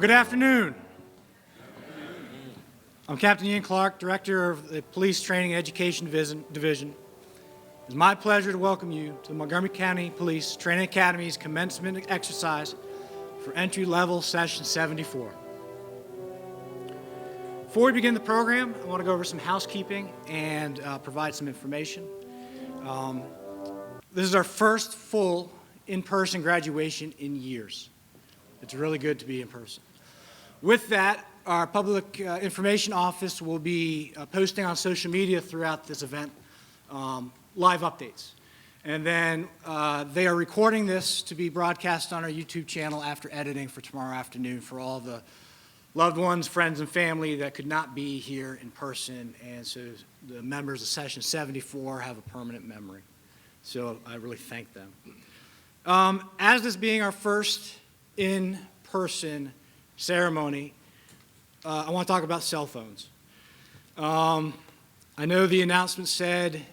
Good afternoon. I'm Captain Ian Clark, Director of the Police Training and Education Division. It's my pleasure to welcome you to the Montgomery County Police Training Academy's commencement exercise for entry-level session 74. Before we begin the program, I want to go over some housekeeping and provide some information. This is our first full in-person graduation in years. It's really good to be in person. With that, our public information office will be posting on social media throughout this event live updates. And then they are recording this to be broadcast on our YouTube channel after editing for tomorrow afternoon for all the loved ones, friends, and family that could not be here in person. And so the members of Session 74 have a permanent memory. So I really thank them. As this being our first in-person ceremony, I want to talk about cell phones. I know the announcement said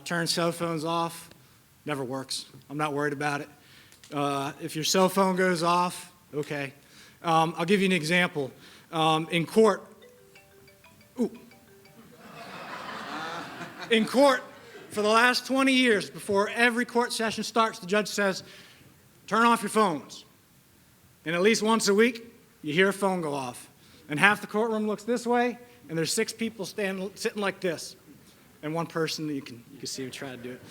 turn cell phones off. Never works. I'm not worried about it. If your cell phone goes off, okay. I'll give you an example. In court, for the last 20 years, before every court session starts, the judge says, turn off your phones. And at least once a week, you hear a phone go off. And half the courtroom looks this way, and there's 6 people sitting like this. And one person, you can see him try to do it.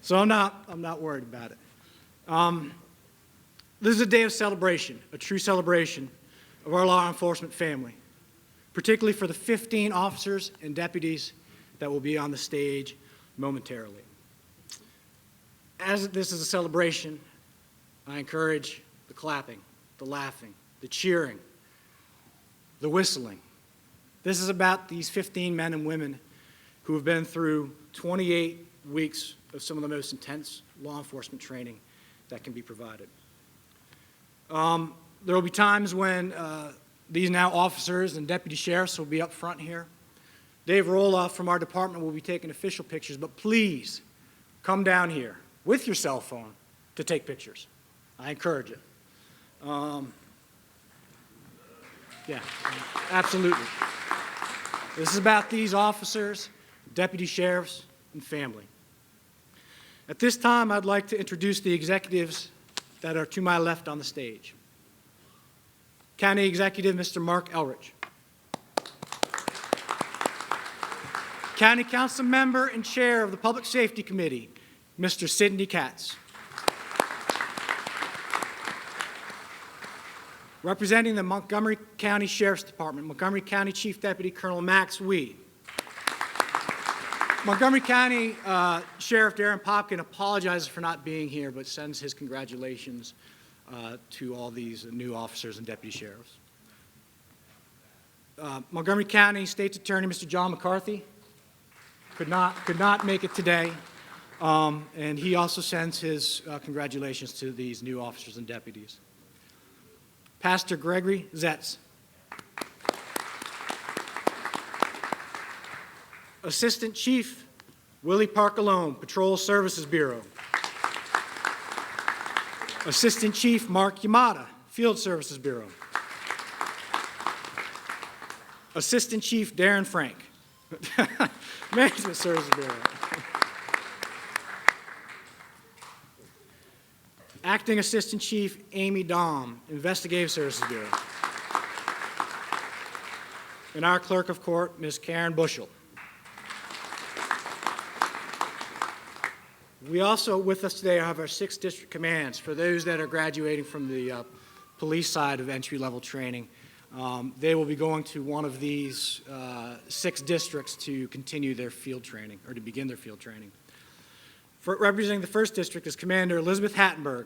So I'm not worried about it. This is a day of celebration, a true celebration of our law enforcement family, particularly for the 15 officers and deputies that will be on the stage momentarily. As this is a celebration, I encourage the clapping, the laughing, the cheering, the whistling. This is about these 15 men and women who have been through 28 weeks of some of the most intense law enforcement training that can be provided. There will be times when these now officers and deputy sheriffs will be up front here. Dave Roloff from our department will be taking official pictures, but please come down here with your cell phone to take pictures. I encourage it. Yeah, absolutely. This is about these officers, deputy sheriffs, and family. At this time, I'd like to introduce the executives that are to my left on the stage. County Executive Mr. Mark Elrich. County Council Member and Chair of the Public Safety Committee, Mr. Sidney Katz. Representing the Montgomery County Sheriff's Department, Montgomery County Chief Deputy Colonel Max Wee. Montgomery County Sheriff Darren Popkin apologizes for not being here, but sends his congratulations to all these new officers and deputy sheriffs. Montgomery County State's Attorney Mr. John McCarthy could not make it today, and he also sends his congratulations to these new officers and deputies. Pastor Gregory Zetz. Assistant Chief Willie Parkalone, Patrol Services Bureau. Assistant Chief Mark Yamada, Field Services Bureau. Assistant Chief Darren Frank, Management Services Bureau. Acting Assistant Chief Amy Dahm, Investigative Services Bureau. And our Clerk of Court, Ms. Karen Bushel. We also, with us today, have our 6 district commands. For those that are graduating from the police side of entry-level training, they will be going to one of these 6 districts to continue their field training, or to begin their field training. Representing the 1st District is Commander Elizabeth Hattenberg.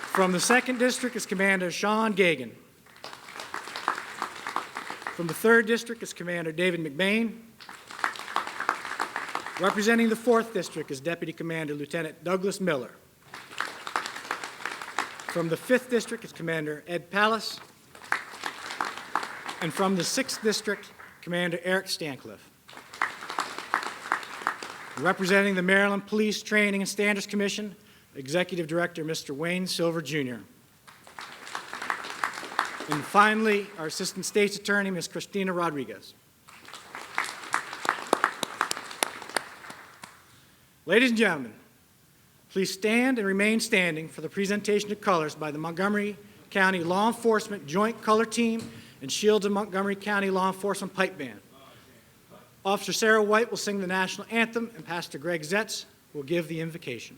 From the 2nd District is Commander Sean Gagan. From the 3rd District is Commander David McBain. Representing the 4th District is Deputy Commander Lieutenant Douglas Miller. From the 5th District is Commander Ed Pallas. And from the 6th District, Commander Eric Stancliffe. Representing the Maryland Police Training and Standards Commission, Executive Director Mr. Wayne Silver, Jr. And finally, our Assistant State's Attorney, Ms. Christina Rodriguez. Ladies and gentlemen, please stand and remain standing for the presentation of colors by the Montgomery County Law Enforcement Joint Color Team and Shields of Montgomery County Law Enforcement Pipe Band. Officer Sarah White will sing the national anthem, and Pastor Greg Zetz will give the invocation.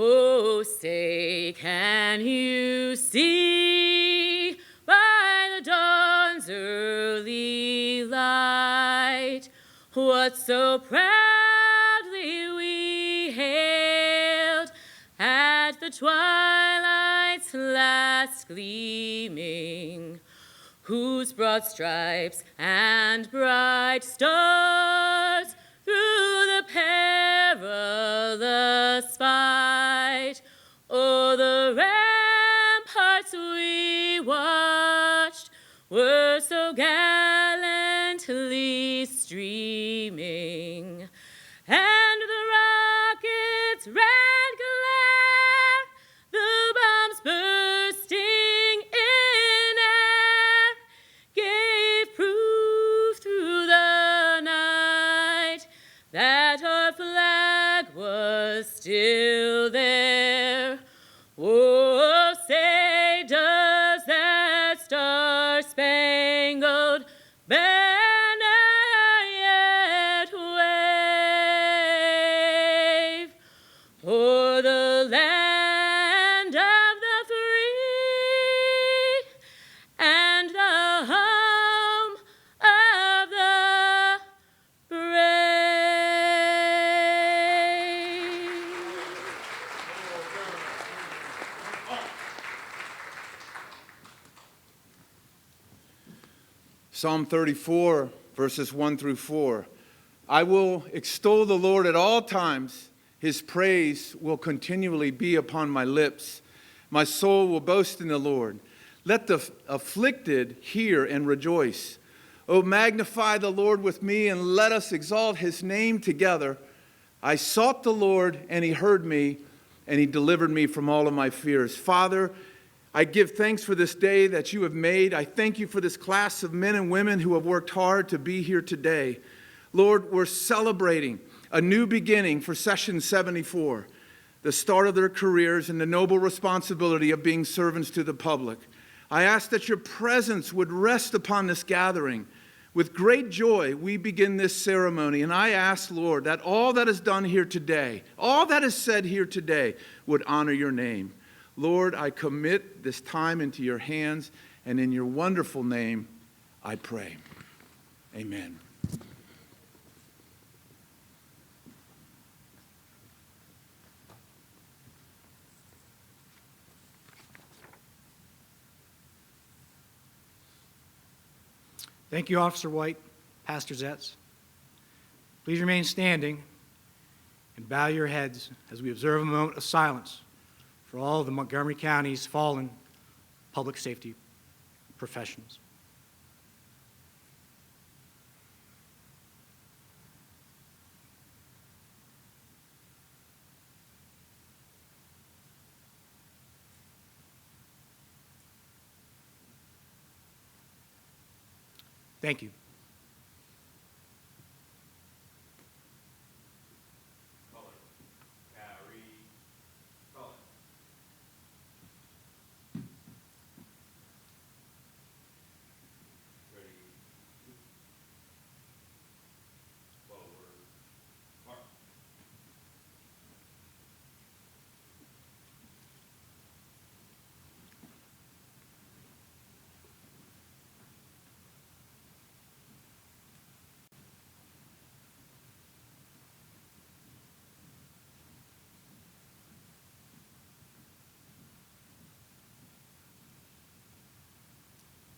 Oh, say, can you see by the dawn's early light what so proudly we hailed at the twilight's last gleaming, whose broad stripes and bright stars through the perilous fight o'er the ramparts we watched were so gallantly streaming, and the rockets' red glare, the bombs bursting in air, gave proof through the night that our flag was still there. Oh, say, does that star-spangled banner yet wave o'er the land of the free and the home of the brave? Psalm 34, verses 1 through 4. I will extol the Lord at all times. His praise will continually be upon my lips. My soul will boast in the Lord. Let the afflicted hear and rejoice. Oh, magnify the Lord with me, and let us exalt his name together. I sought the Lord, and he heard me, and he delivered me from all of my fears. Father, I give thanks for this day that you have made. I thank you for this class of men and women who have worked hard to be here today. Lord, we're celebrating a new beginning for Session 74, the start of their careers and the noble responsibility of being servants to the public. I ask that your presence would rest upon this gathering. With great joy, we begin this ceremony, and I ask, Lord, that all that is done here today, all that is said here today, would honor your name. Lord, I commit this time into your hands, and in your wonderful name, I pray. Amen. Thank you, Officer White, Pastor Zetz. Please remain standing and bow your heads as we observe a moment of silence for all of the Montgomery County's fallen public safety professionals. Thank you.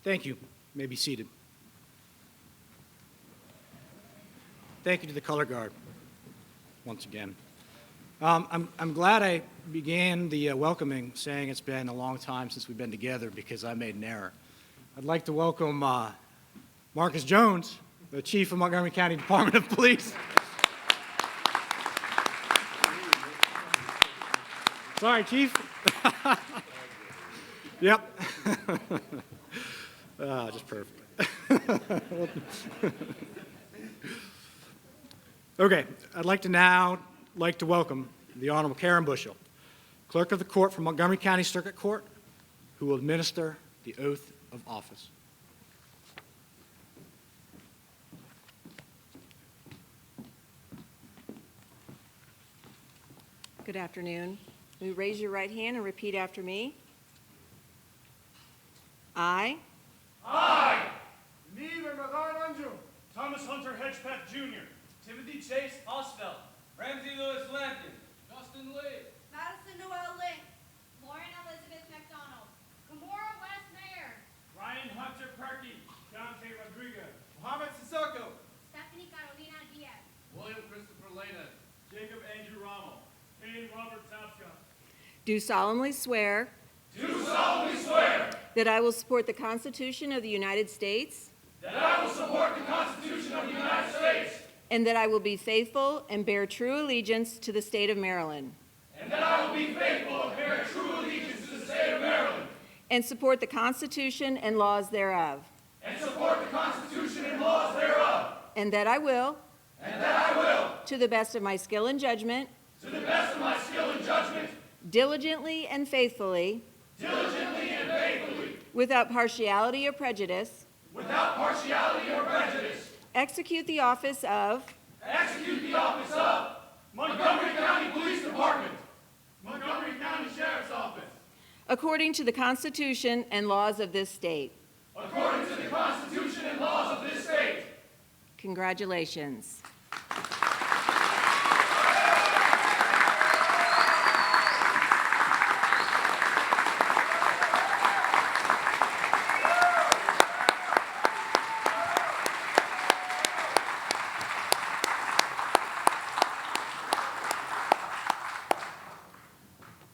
Thank you. You may be seated. Thank you to the color guard once again. I'm glad I began the welcoming saying it's been a long time since we've been together because I made an error. I'd like to welcome Marcus Jones, the Chief of Montgomery County Department of Police. Sorry, Chief. Yep. Just perfect. Okay, I'd like to welcome the Honorable Karen Bushel, Clerk of the Court for Montgomery County Circuit Court, who will administer the oath of office. Good afternoon. Will you raise your right hand and repeat after me? I Thomas Hunter Hedgepath Jr., Timothy Chase Osfeld, Ramsey Lewis Lampton, Justin Lee, Madison Noel Link, Lauren Elizabeth McDonald, Kimora West Mayer, Ryan Hunter Perky, Dante Rodriguez, Mohammed Sissoko, Stephanie Carolina Diaz, William Christopher Lena, Jacob Andrew Rommel, Kane Robert Tapscott. do solemnly swear do solemnly swear that I will support the Constitution of the United States that I will support the Constitution of the United States and that I will be faithful and bear true allegiance to the state of Maryland and that I will be faithful and bear true allegiance to the state of Maryland and support the Constitution and laws thereof, and support the Constitution and laws thereof, and that I will, to the best of my skill and judgment, the best of my skill and judgment, diligently and faithfully, without partiality or prejudice, without partiality or prejudice, execute the office of Montgomery County Police Department, Montgomery County Sheriff's Office, according to the Constitution and laws of this state. according to the Constitution and laws of this state. Congratulations.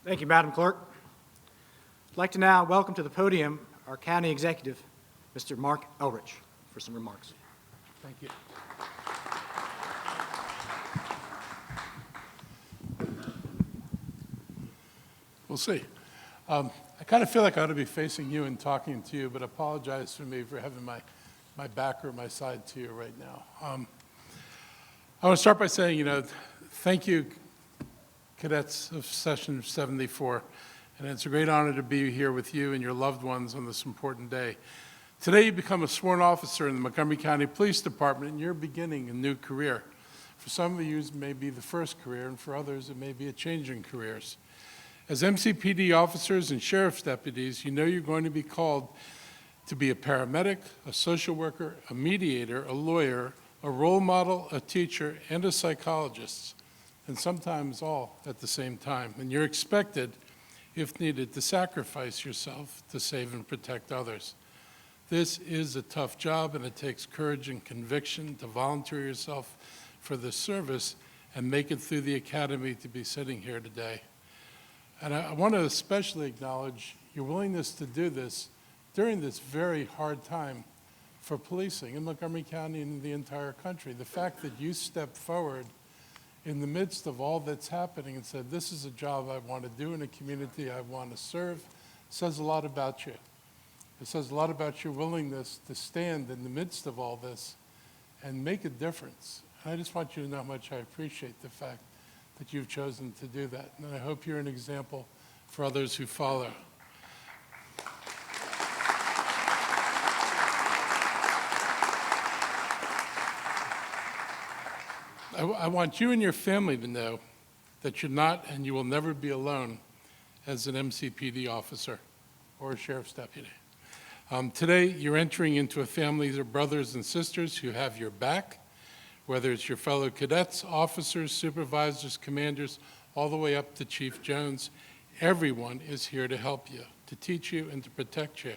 Thank you, Madam Clerk. I'd like to now welcome to the podium our County Executive, Mr. Mark Elrich, for some remarks. Thank you. We'll see. I kind of feel like I ought to be facing you and talking to you, but apologize for me for having my back or my side to you right now. I want to start by saying, thank you, cadets of Session 74, and it's a great honor to be here with you and your loved ones on this important day. Today, you become a sworn officer in the Montgomery County Police Department, and you're beginning a new career. For some of you, it may be the first career, and for others, it may be a change in careers. As MCPD officers and sheriff's deputies, you know you're going to be called to be a paramedic, a social worker, a mediator, a lawyer, a role model, a teacher, and a psychologist, and sometimes all at the same time. And you're expected, if needed, to sacrifice yourself to save and protect others. This is a tough job, and it takes courage and conviction to volunteer yourself for this service and make it through the academy to be sitting here today. And I want to especially acknowledge your willingness to do this during this very hard time for policing in Montgomery County and in the entire country. The fact that you stepped forward in the midst of all that's happening and said, this is a job I want to do in a community I want to serve, says a lot about you. It says a lot about your willingness to stand in the midst of all this and make a difference. And I just want you to know how much I appreciate the fact that you've chosen to do that. And I hope you're an example for others who follow. I want you and your family to know that you're not and you will never be alone as an MCPD officer or a sheriff's deputy. Today, you're entering into a family of brothers and sisters who have your back, whether it's your fellow cadets, officers, supervisors, commanders, all the way up to Chief Jones. Everyone is here to help you, to teach you, and to protect you.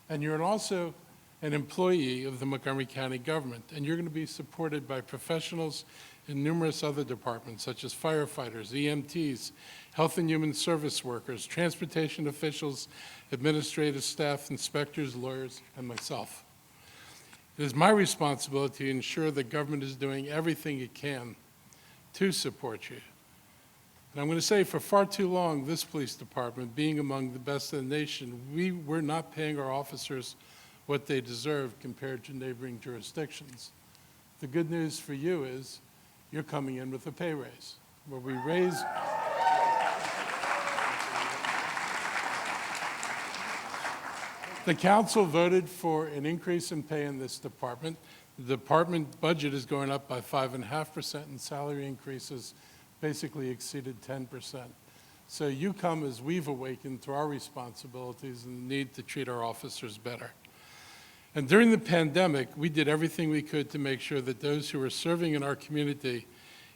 And you're also an employee of the Montgomery County government, and you're going to be supported by professionals in numerous other departments, such as firefighters, EMTs, health and human service workers, transportation officials, administrative staff, inspectors, lawyers, and myself. It is my responsibility to ensure the government is doing everything it can to support you. And I'm going to say, for far too long, this police department, being among the best in the nation, we're not paying our officers what they deserve compared to neighboring jurisdictions. The good news for you is you're coming in with a pay raise, where we raise the council voted for an increase in pay in this department. The department budget is going up by 5.5%, and salary increases basically exceeded 10%. So you come as we've awakened to our responsibilities and the need to treat our officers better. And during the pandemic, we did everything we could to make sure that those who were serving in our community,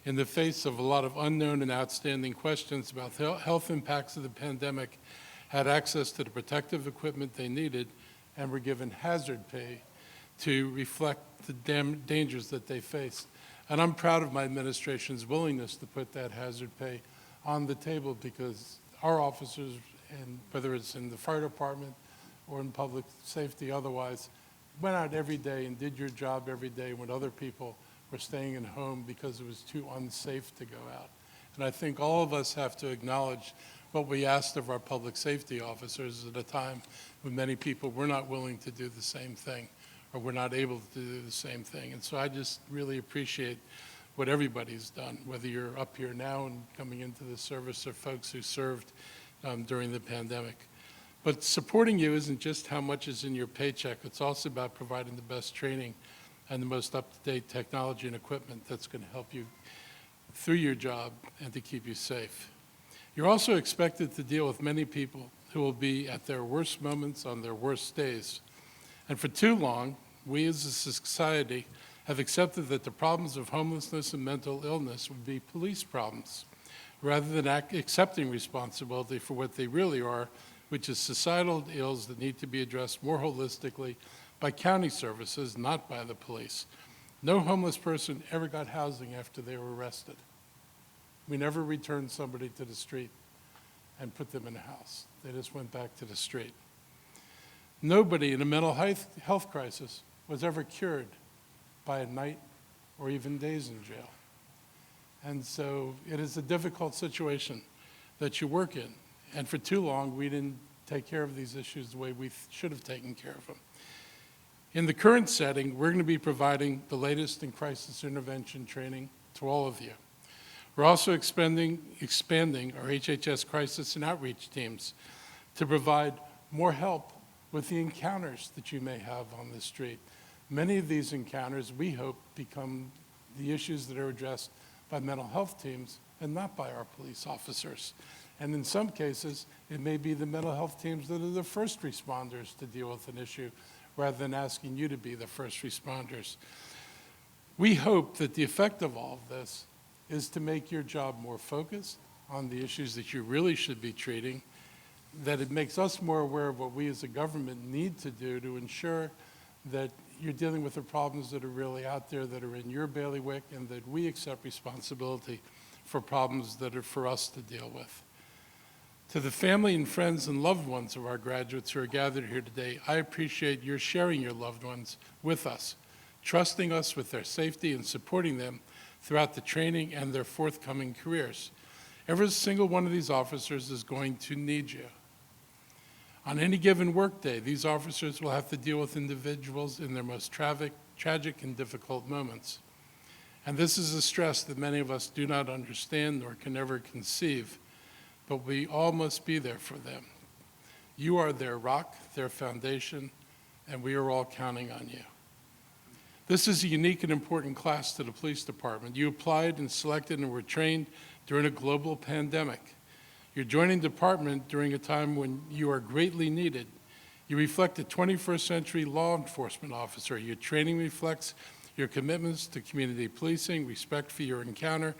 in the face of a lot of unknown and outstanding questions about health impacts of the pandemic, had access to the protective equipment they needed and were given hazard pay to reflect the dangers that they faced. And I'm proud of my administration's willingness to put that hazard pay on the table, because our officers, and whether it's in the fire department or in public safety otherwise, went out every day and did your job every day when other people were staying at home because it was too unsafe to go out. And I think all of us have to acknowledge what we asked of our public safety officers at a time when many people were not willing to do the same thing, or were not able to do the same thing. And so I just really appreciate what everybody's done, whether you're up here now and coming into the service or folks who served during the pandemic. But supporting you isn't just how much is in your paycheck. It's also about providing the best training and the most up-to-date technology and equipment that's going to help you through your job and to keep you safe. You're also expected to deal with many people who will be at their worst moments on their worst days. And for too long, we as a society have accepted that the problems of homelessness and mental illness would be police problems, rather than accepting responsibility for what they really are, which is societal ills that need to be addressed more holistically by county services, not by the police. No homeless person ever got housing after they were arrested. We never returned somebody to the street and put them in a house. They just went back to the street. Nobody in a mental health crisis was ever cured by a night or even days in jail. And so it is a difficult situation that you work in. And for too long, we didn't take care of these issues the way we should have taken care of them. In the current setting, we're going to be providing the latest in crisis intervention training to all of you. We're also expanding our HHS crisis and outreach teams to provide more help with the encounters that you may have on the street. Many of these encounters, we hope, become the issues that are addressed by mental health teams and not by our police officers. And in some cases, it may be the mental health teams that are the first responders to deal with an issue, rather than asking you to be the first responders. We hope that the effect of all of this is to make your job more focused on the issues that you really should be treating, that it makes us more aware of what we as a government need to do to ensure that you're dealing with the problems that are really out there, that are in your bailiwick, and that we accept responsibility for problems that are for us to deal with. To the family and friends and loved ones of our graduates who are gathered here today, I appreciate your sharing your loved ones with us, trusting us with their safety and supporting them throughout the training and their forthcoming careers. Every single one of these officers is going to need you. On any given workday, these officers will have to deal with individuals in their most tragic and difficult moments. And this is a stress that many of us do not understand nor can ever conceive, but we all must be there for them. You are their rock, their foundation, and we are all counting on you. This is a unique and important class to the police department. You applied and selected and were trained during a global pandemic. You're joining the department during a time when you are greatly needed. You reflect a 21st century law enforcement officer. Your training reflects your commitments to community policing, respect for your encounter,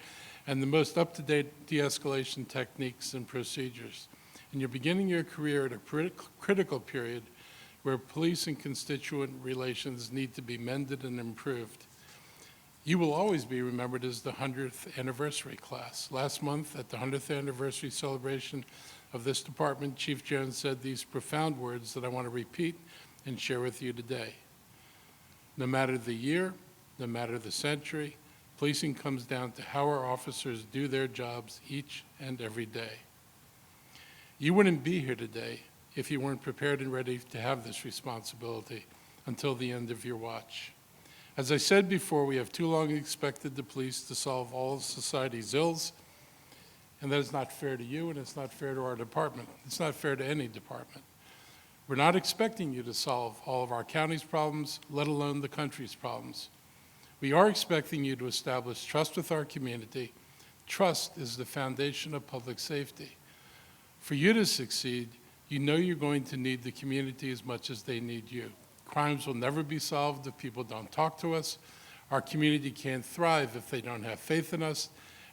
and the most up-to-date de-escalation techniques and procedures. And you're beginning your career at a critical period where police and constituent relations need to be mended and improved. You will always be remembered as the 100th anniversary class. Last month, at the 100th anniversary celebration of this department, Chief Jones said these profound words that I want to repeat and share with you today. No matter the year, no matter the century, policing comes down to how our officers do their jobs each and every day. You wouldn't be here today if you weren't prepared and ready to have this responsibility until the end of your watch. As I said before, we have too long expected the police to solve all of society's ills, and that is not fair to you, and it's not fair to our department. It's not fair to any department. We're not expecting you to solve all of our county's problems, let alone the country's problems. We are expecting you to establish trust with our community. Trust is the foundation of public safety. For you to succeed, you know you're going to need the community as much as they need you. Crimes will never be solved if people don't talk to us. Our community can't thrive if they don't have faith in us.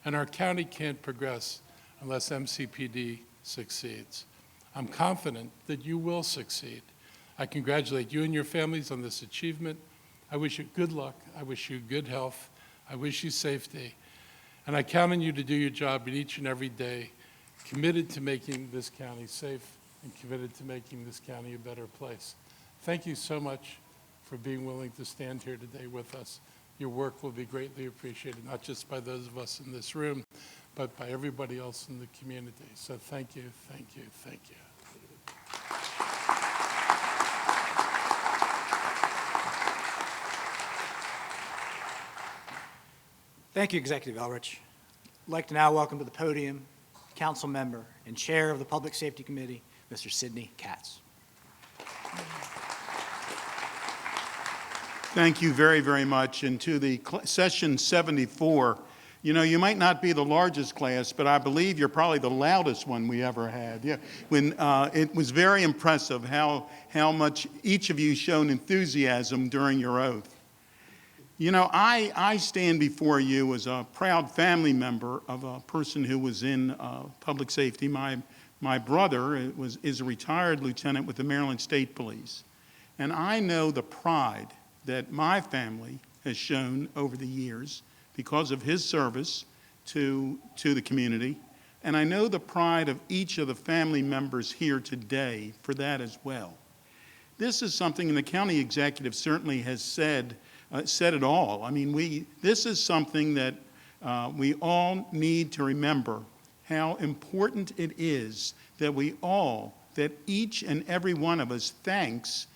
And our county can't progress unless MCPD succeeds. I'm confident that you will succeed. I congratulate you and your families on this achievement. I wish you good luck. I wish you good health. I wish you safety. And I count on you to do your job each and every day, committed to making this county safe and committed to making this county a better place. Thank you so much for being willing to stand here today with us. Your work will be greatly appreciated, not just by those of us in this room, but by everybody else in the community. So thank you, thank you, thank you. Thank you, Executive Elrich. I'd like to now welcome to the podium Council Member and Chair of the Public Safety Committee, Mr. Sidney Katz. Thank you very, very much. And to the session 74, you know, you might not be the largest class, but I believe you're probably the loudest one we ever had. Yeah, when it was very impressive how much each of you shown enthusiasm during your oath. You know, I stand before you as a proud family member of a person who was in public safety. My brother is a retired lieutenant with the Maryland State Police. And I know the pride that my family has shown over the years because of his service to the community. And I know the pride of each of the family members here today for that as well. This is something, and the county executive certainly has said it all. I mean, this is something that we all need to remember, how important it is that each and every one of us thanks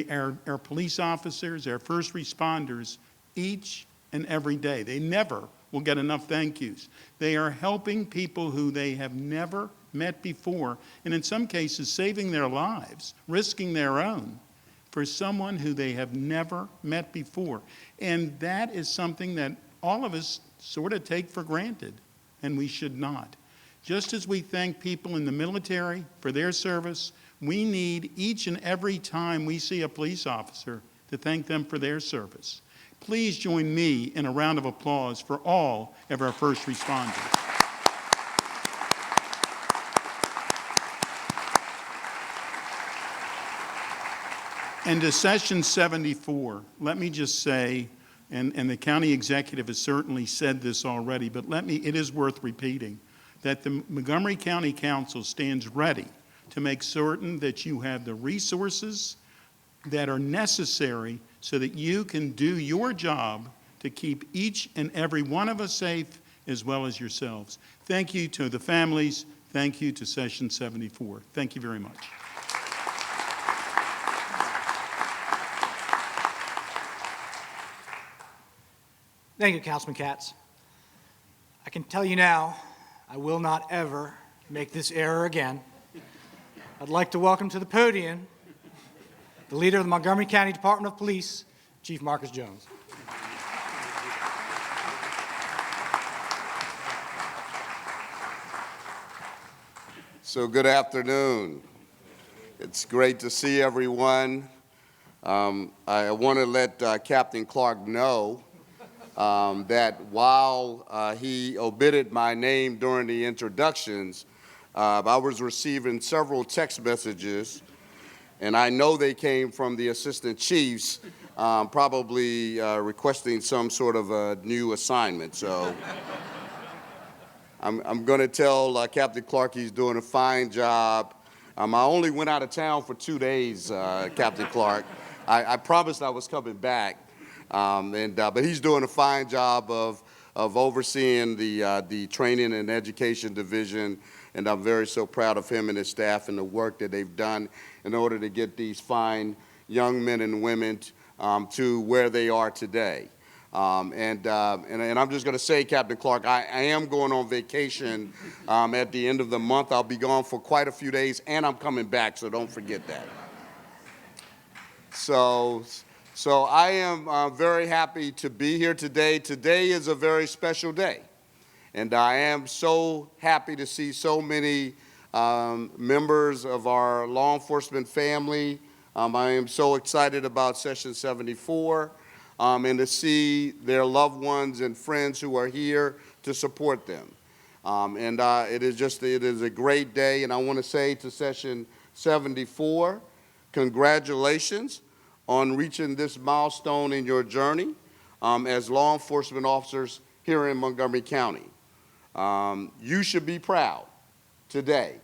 our police officers, our first responders, each and every day. They never will get enough thank yous. They are helping people who they have never met before, and in some cases saving their lives, risking their own for someone who they have never met before. And that is something that all of us sort of take for granted, and we should not. Just as we thank people in the military for their service, we need each and every time we see a police officer to thank them for their service. Please join me in a round of applause for all of our first responders. And to session 74, let me just say, and the county executive has certainly said this already, but it is worth repeating. that the Montgomery County Council stands ready to make certain that you have the resources that are necessary so that you can do your job to keep each and every one of us safe, as well as yourselves. Thank you to the families. Thank you to Session 74. Thank you very much. Thank you, Councilman Katz. I can tell you now, I will not ever make this error again. I'd like to welcome to the podium the leader of the Montgomery County Department of Police, Chief Marcus Jones. So good afternoon. It's great to see everyone. I want to let Captain Clark know that while he omitted my name during the introductions, I was receiving several text messages, and I know they came from the assistant chiefs, probably requesting some sort of a new assignment. So I'm going to tell Captain Clark he's doing a fine job. I only went out of town for 2 days, Captain Clark. I promised I was coming back. But he's doing a fine job of overseeing the training and education division, and I'm very so proud of him and his staff and the work that they've done in order to get these fine young men and women to where they are today. And I'm just going to say, Captain Clark, I am going on vacation at the end of the month. I'll be gone for quite a few days, and I'm coming back, so don't forget that. So I am very happy to be here today. Today is a very special day, and I am so happy to see so many members of our law enforcement family. I am so excited about Session 74 and to see their loved ones and friends who are here to support them. It is a great day, and I want to say to Session 74, congratulations on reaching this milestone in your journey as law enforcement officers here in Montgomery County. You should be proud today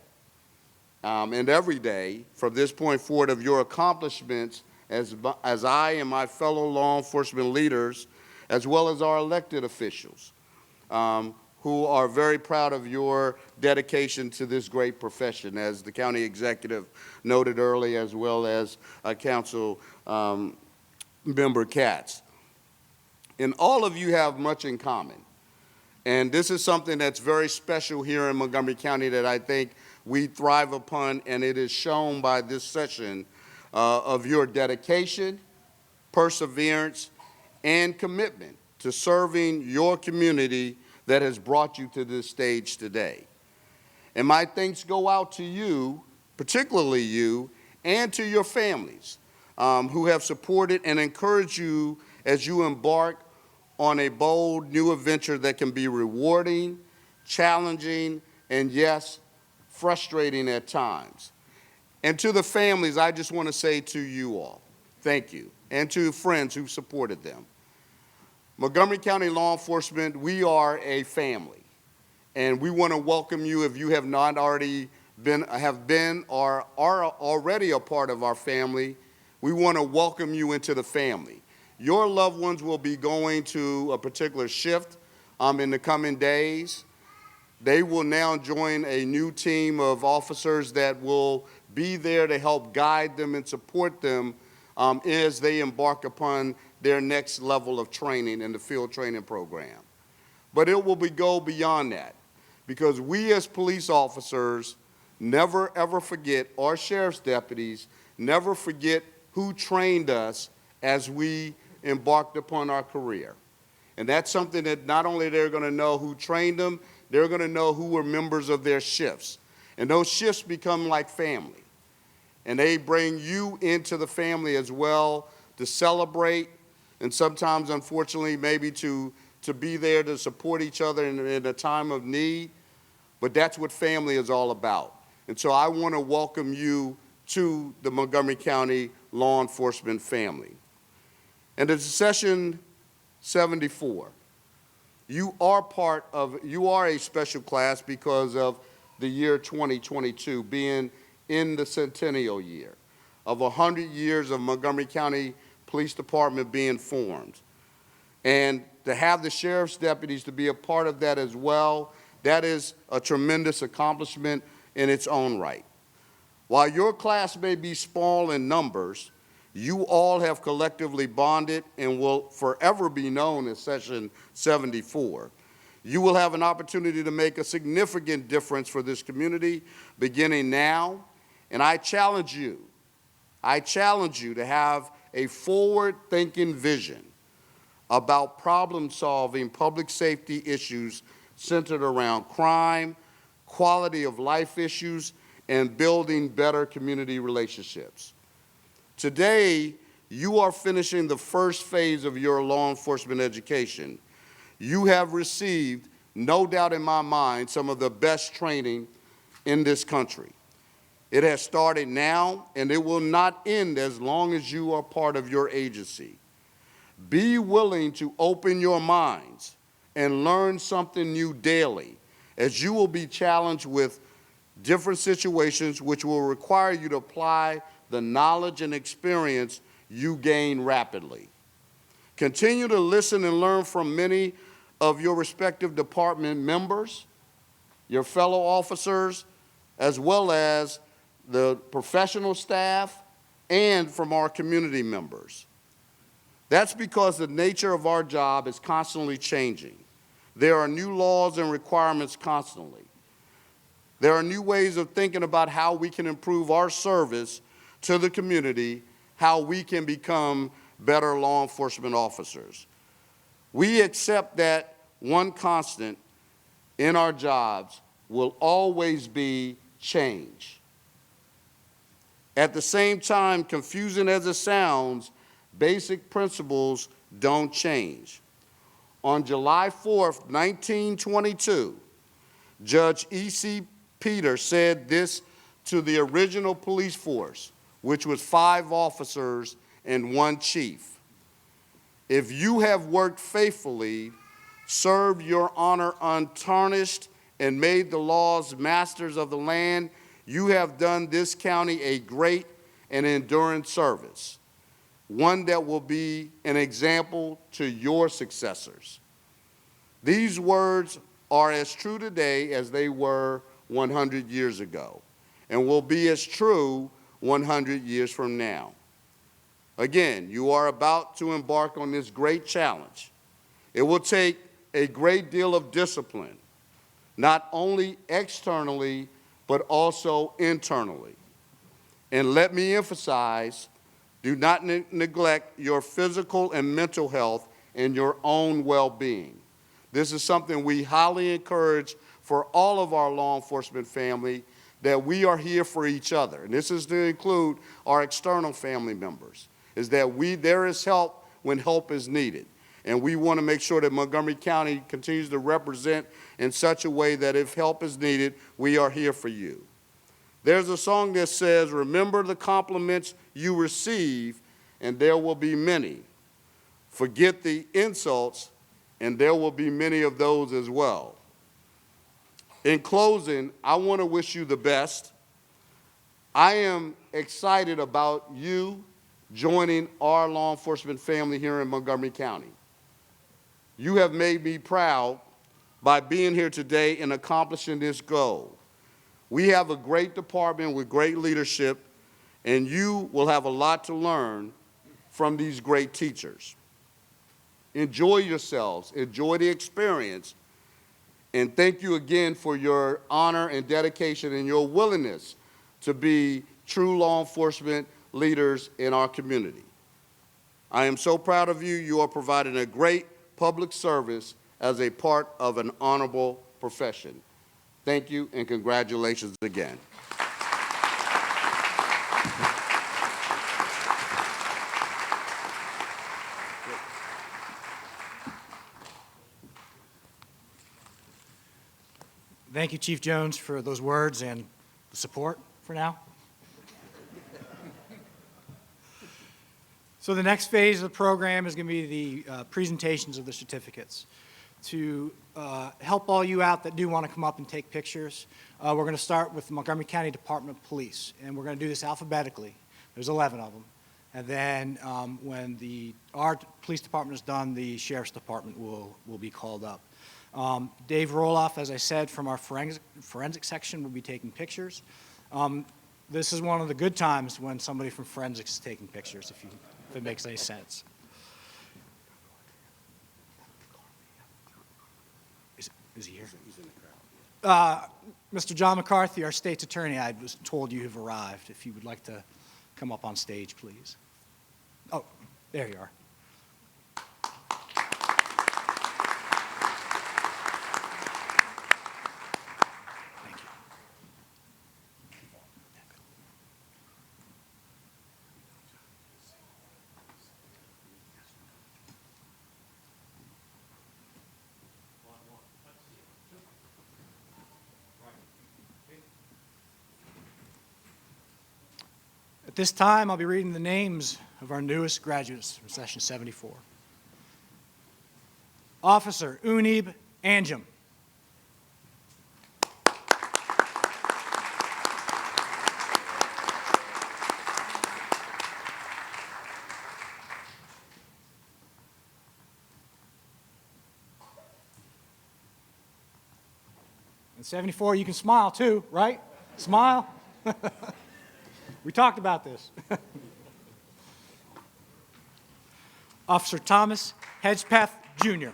and every day from this point forward of your accomplishments as I and my fellow law enforcement leaders, as well as our elected officials, who are very proud of your dedication to this great profession, as the county executive noted earlier, as well as Council Member Katz. And all of you have much in common. And this is something that's very special here in Montgomery County that I think we thrive upon, and it is shown by this session of your dedication, perseverance, and commitment to serving your community that has brought you to this stage today. And my thanks go out to you, particularly you, and to your families who have supported and encouraged you as you embark on a bold new adventure that can be rewarding, challenging, and yes, frustrating at times. And to the families, I just want to say to you all, thank you, and to friends who supported them. Montgomery County Law Enforcement, we are a family, and we want to welcome you if you have not already been or are already a part of our family. We want to welcome you into the family. Your loved ones will be going to a particular shift in the coming days. They will now join a new team of officers that will be there to help guide them and support them as they embark upon their next level of training in the field training program. But it will go beyond that, because we as police officers never ever forget, or sheriff's deputies never forget who trained us as we embarked upon our career. And that's something that not only they're going to know who trained them, they're going to know who were members of their shifts. And those shifts become like family. And they bring you into the family as well to celebrate, and sometimes, unfortunately, maybe to be there to support each other in a time of need. But that's what family is all about. And so I want to welcome you to the Montgomery County law enforcement family. And it's Session 74. you are a special class because of the year 2022 being in the centennial year of 100 years of Montgomery County Police Department being formed. And to have the sheriff's deputies to be a part of that as well, that is a tremendous accomplishment in its own right. While your class may be small in numbers, you all have collectively bonded and will forever be known as Session 74. You will have an opportunity to make a significant difference for this community beginning now, and I challenge you to have a forward-thinking vision about problem-solving public safety issues centered around crime, quality of life issues, and building better community relationships. Today, you are finishing the first phase of your law enforcement education. You have received, no doubt in my mind, some of the best training in this country. It has started now, and it will not end as long as you are part of your agency. Be willing to open your minds and learn something new daily, as you will be challenged with different situations which will require you to apply the knowledge and experience you gain rapidly. Continue to listen and learn from many of your respective department members, your fellow officers, as well as the professional staff, and from our community members. That's because the nature of our job is constantly changing. There are new laws and requirements constantly. There are new ways of thinking about how we can improve our service to the community, how we can become better law enforcement officers. We accept that one constant in our jobs will always be change. At the same time, confusing as it sounds, basic principles don't change. On July 4th, 1922, Judge E.C. Peters said this to the original police force, which was 5 officers and 1 chief. If you have worked faithfully, served your honor untarnished, and made the laws masters of the land, you have done this county a great and enduring service, one that will be an example to your successors. These words are as true today as they were 100 years ago, and will be as true 100 years from now. Again, you are about to embark on this great challenge. It will take a great deal of discipline, not only externally, but also internally. And let me emphasize, do not neglect your physical and mental health and your own well-being. This is something we highly encourage for all of our law enforcement family, that we are here for each other. And this is to include our external family members, is that there is help when help is needed. And we want to make sure that Montgomery County continues to represent in such a way that if help is needed, we are here for you. There's a song that says, remember the compliments you receive, and there will be many. Forget the insults, and there will be many of those as well. In closing, I want to wish you the best. I am excited about you joining our law enforcement family here in Montgomery County. You have made me proud by being here today and accomplishing this goal. We have a great department with great leadership, and you will have a lot to learn from these great teachers. Enjoy yourselves, enjoy the experience, and thank you again for your honor and dedication and your willingness to be true law enforcement leaders in our community. I am so proud of you. You are providing a great public service as a part of an honorable profession. Thank you and congratulations again. Thank you, Chief Jones, for those words and the support for now. So the next phase of the program is going to be the presentations of the certificates. to help all you out that do want to come up and take pictures. We're going to start with the Montgomery County Department of Police, and we're going to do this alphabetically. There's 11 of them. And then when our police department is done, the sheriff's department will be called up. Dave Roloff, as I said, from our forensic section will be taking pictures. This is one of the good times when somebody from forensics is taking pictures, if it makes any sense. Is he here? He's in the crowd. Mr. John McCarthy, our state's attorney, I was told you have arrived. If you would like to come up on stage, please. Oh, there you are. Thank you. At this time, I'll be reading the names of our newest graduates from session 74. Officer Unib Anjum. And 74, you can smile too, right? Smile. We talked about this. Officer Thomas Hedgepeth, Jr.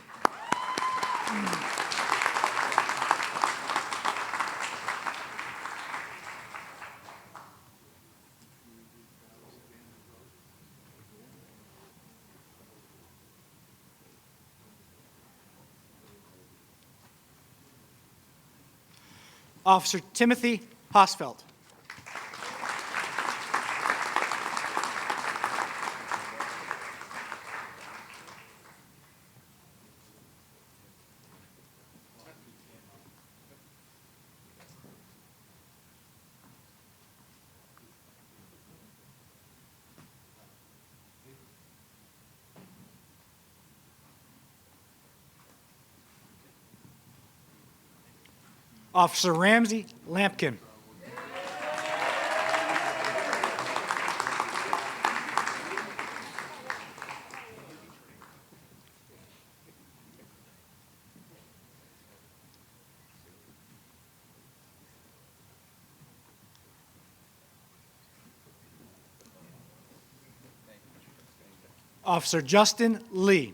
Officer Timothy Hosfeld. Officer Ramsey Lampkin. Officer Justin Lee.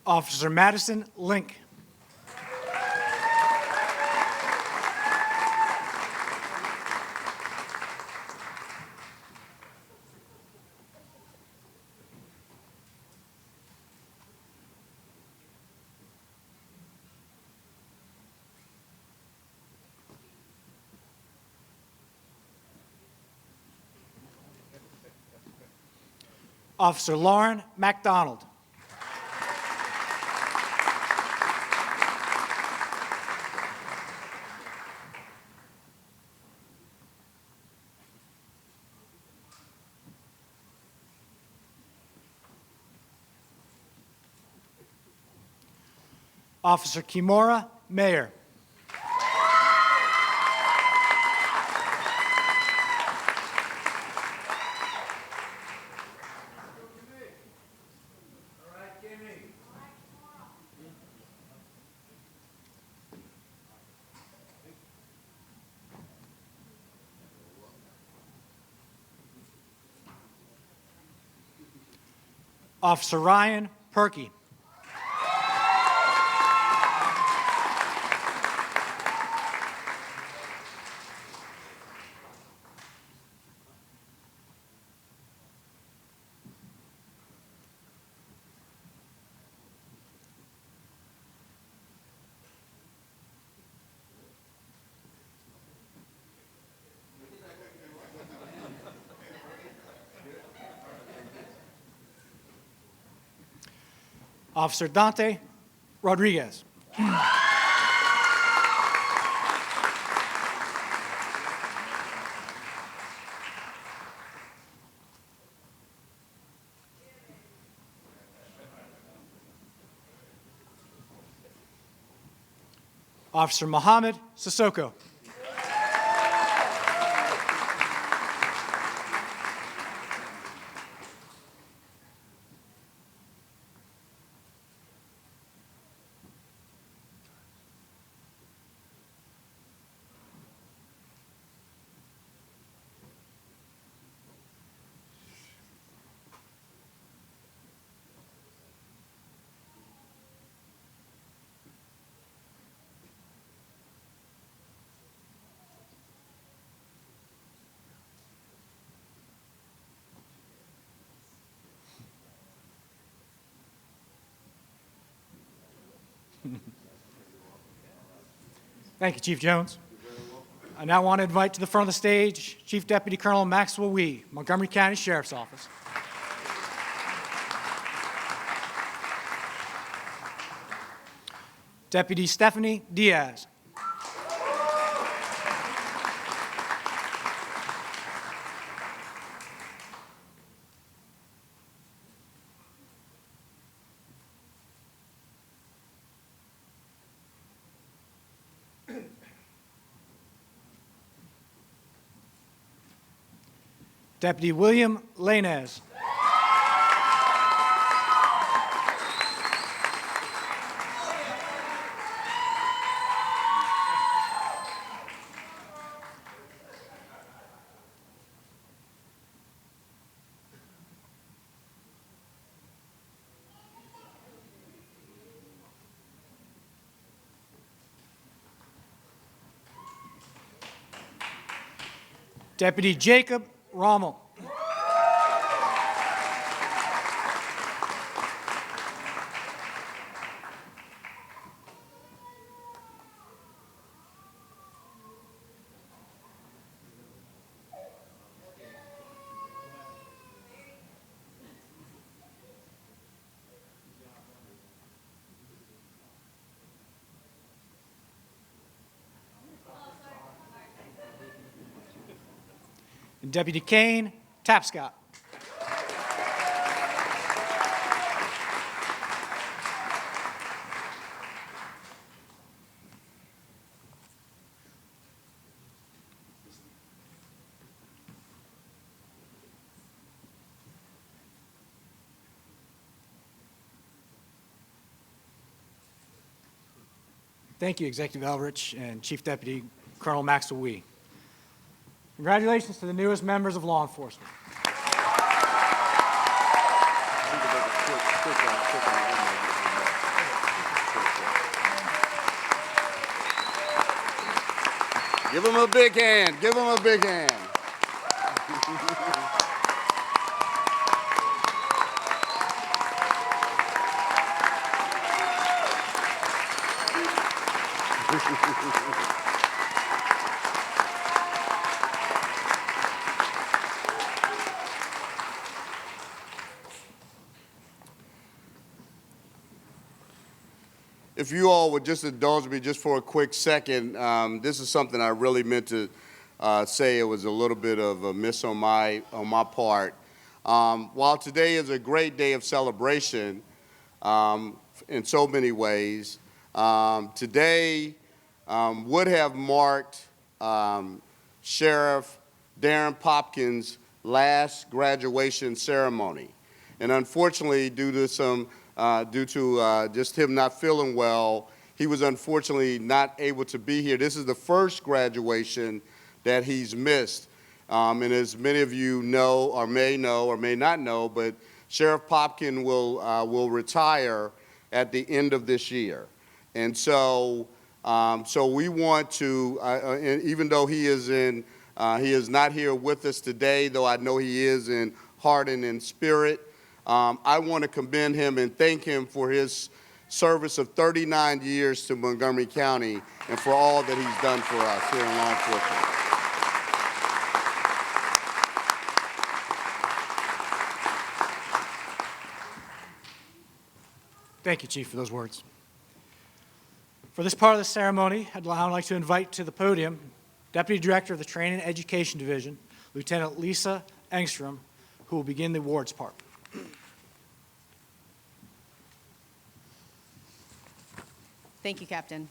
Officer Madison Link. Officer Lauren MacDonald. Officer Kimora Mayer. Officer Ryan Perky. Officer Dante Rodriguez. Officer Mohammed Sissoko. Thank you, Chief Jones. I now want to invite to the front of the stage Chief Deputy Colonel Maxwell Wee, Montgomery County Sheriff's Office. Deputy Stephanie Diaz. Deputy William Lainez. Deputy Jacob Rommel. And Deputy Kane Tapscott. Thank you, Executive Elrich and Chief Deputy Colonel Maxwell Wee. Congratulations to the newest members of law enforcement. Give him a big hand. Give him a big hand. If you all would just indulge me just for a quick second, this is something I really meant to say. It was a little bit of a miss on my part. While today is a great day of celebration in so many ways, today would have marked Sheriff Darren Popkins' last graduation ceremony. And unfortunately, due to just him not feeling well, he was unfortunately not able to be here. This is the first graduation that he's missed. And as many of you know or may not know, but Sheriff Popkin will retire at the end of this year. And so we want to, and even though he is not here with us today, though I know he is in heart and in spirit, I want to commend him and thank him for his service of 39 years to Montgomery County and for all that he's done for us here in law enforcement. Thank you, Chief, for those words. For this part of the ceremony, I'd now like to invite to the podium Deputy Director of the Training and Education Division, Lieutenant Lisa Engstrom, who will begin the awards part. Thank you, Captain.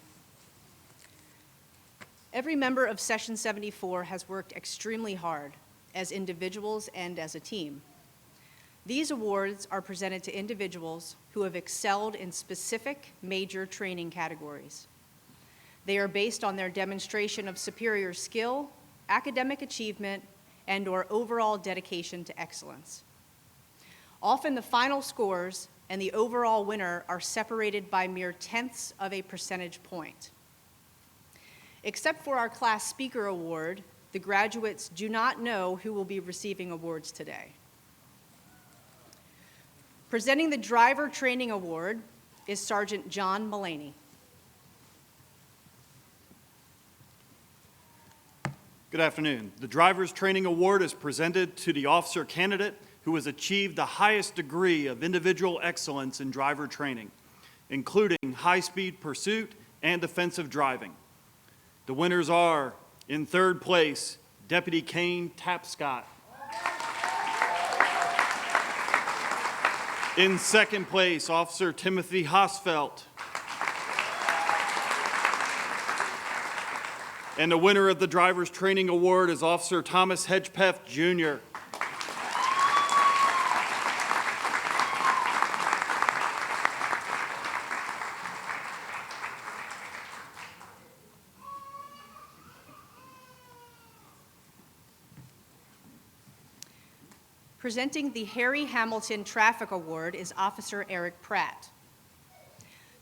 Every member of Session 74 has worked extremely hard as individuals and as a team. These awards are presented to individuals who have excelled in specific major training categories. They are based on their demonstration of superior skill, academic achievement, and/or overall dedication to excellence. Often the final scores and the overall winner are separated by mere tenths of a percentage point. Except for our Class Speaker Award, the graduates do not know who will be receiving awards today. Presenting the Driver Training Award is Sergeant John Mullaney. Good afternoon. The Driver's Training Award is presented to the officer candidate who has achieved the highest degree of individual excellence in driver training, including high-speed pursuit and defensive driving. The winners are, in third place, Deputy Kane Tapscott. In second place, Officer Timothy Hosfelt. And the winner of the Driver's Training Award is Officer Thomas Hedgepeth, Jr. Presenting the Harry Hamilton Traffic Award is Officer Eric Pratt.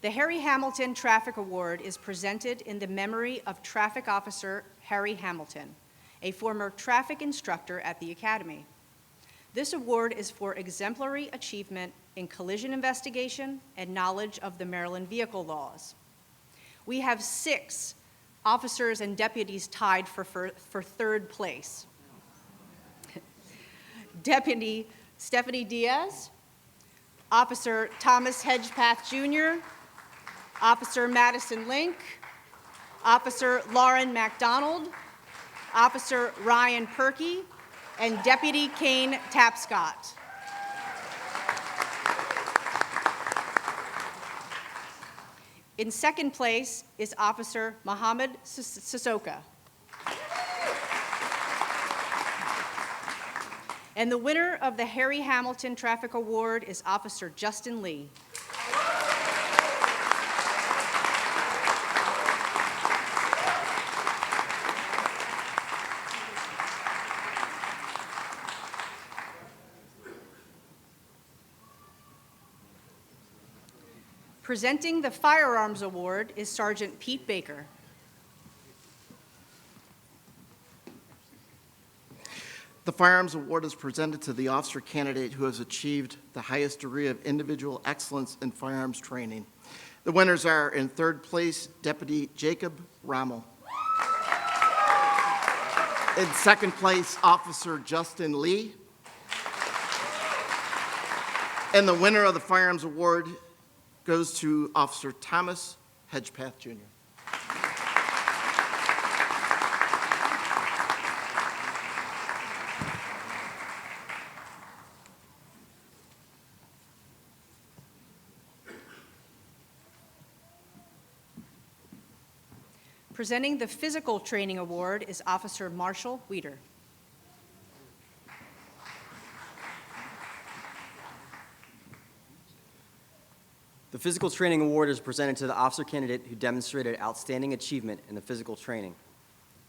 The Harry Hamilton Traffic Award is presented in the memory of Traffic Officer Harry Hamilton, a former traffic instructor at the Academy. This award is for exemplary achievement in collision investigation and knowledge of the Maryland vehicle laws. We have 6 officers and deputies tied for third place. Deputy Stephanie Diaz, Officer Thomas Hedgepeth, Jr., Officer Madison Link, Officer Lauren MacDonald, Officer Ryan Perkey, and Deputy Kane Tapscott. In second place is Officer Mohammed Sissoko. And the winner of the Harry Hamilton Traffic Award is Officer Justin Lee. Presenting the Firearms Award is Sergeant Pete Baker. The Firearms Award is presented to the officer candidate who has achieved the highest degree of individual excellence in firearms training. The winners are, in third place, Deputy Jacob Rommel. In second place, Officer Justin Lee. And the winner of the Firearms Award goes to Officer Thomas Hedgepeth, Jr. Presenting the Physical Training Award is Officer Marshall Weeder. The Physical Training Award is presented to the officer candidate who demonstrated outstanding achievement in the physical training.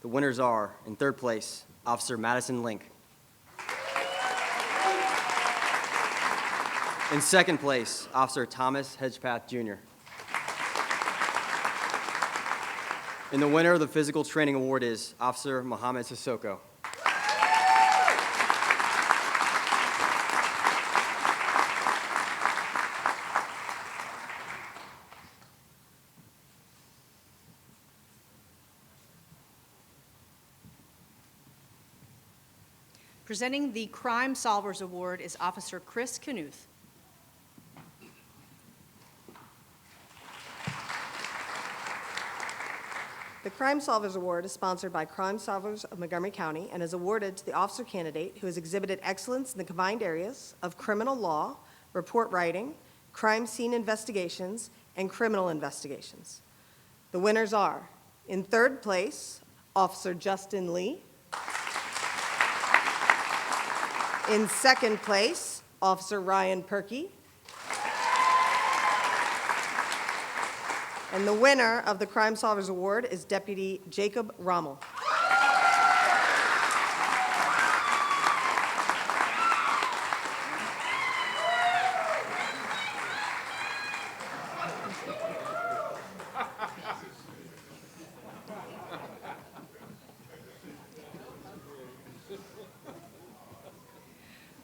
The winners are, in third place, Officer Madison Link. In second place, Officer Thomas Hedgepeth, Jr. And the winner of the Physical Training Award is Officer Mohammed Sissoko. Presenting the Crime Solvers Award is Officer Chris Knuth. The Crime Solvers Award is sponsored by Crime Solvers of Montgomery County and is awarded to the officer candidate who has exhibited excellence in the combined areas of criminal law, report writing, crime scene investigations, and criminal investigations. The winners are, in third place, Officer Justin Lee. In second place, Officer Ryan Perkey. And the winner of the Crime Solvers Award is Deputy Jacob Rommel.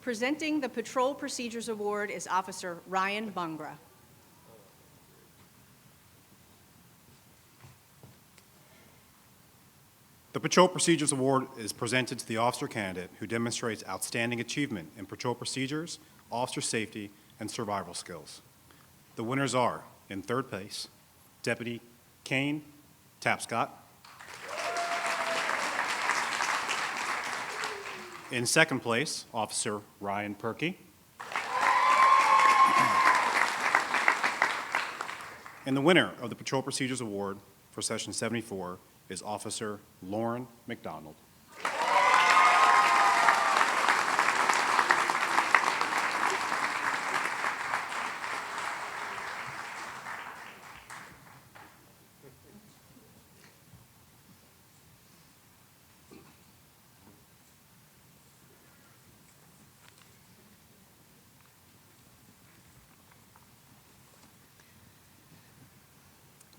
Presenting the Patrol Procedures Award is Officer Ryan Bungra. The Patrol Procedures Award is presented to the officer candidate who demonstrates outstanding achievement in patrol procedures, officer safety, and survival skills. The winners are, in third place, Deputy Kane Tapscott. In second place, Officer Ryan Perkey. And the winner of the Patrol Procedures Award for Session 74 is Officer Lauren McDonald.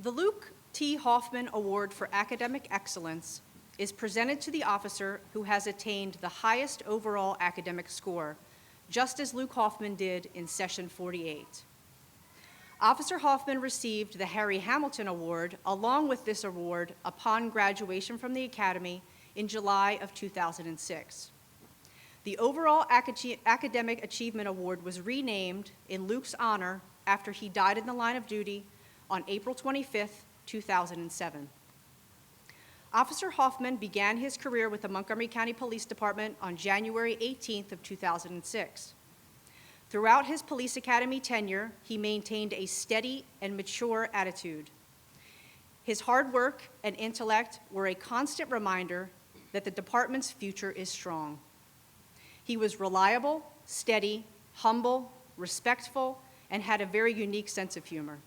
The Luke T. Hoffman Award for Academic Excellence is presented to the officer who has attained the highest overall academic score, just as Luke Hoffman did in Session 48. Officer Hoffman received the Harry Hamilton Award along with this award upon graduation from the Academy in July of 2006. The overall Academic Achievement Award was renamed in Luke's honor after he died in the line of duty on April 25th, 2007. Officer Hoffman began his career with the Montgomery County Police Department on January 18th of 2006. Throughout his police academy tenure, he maintained a steady and mature attitude. His hard work and intellect were a constant reminder that the department's future is strong. He was reliable, steady, humble, respectful, and had a very unique sense of humor.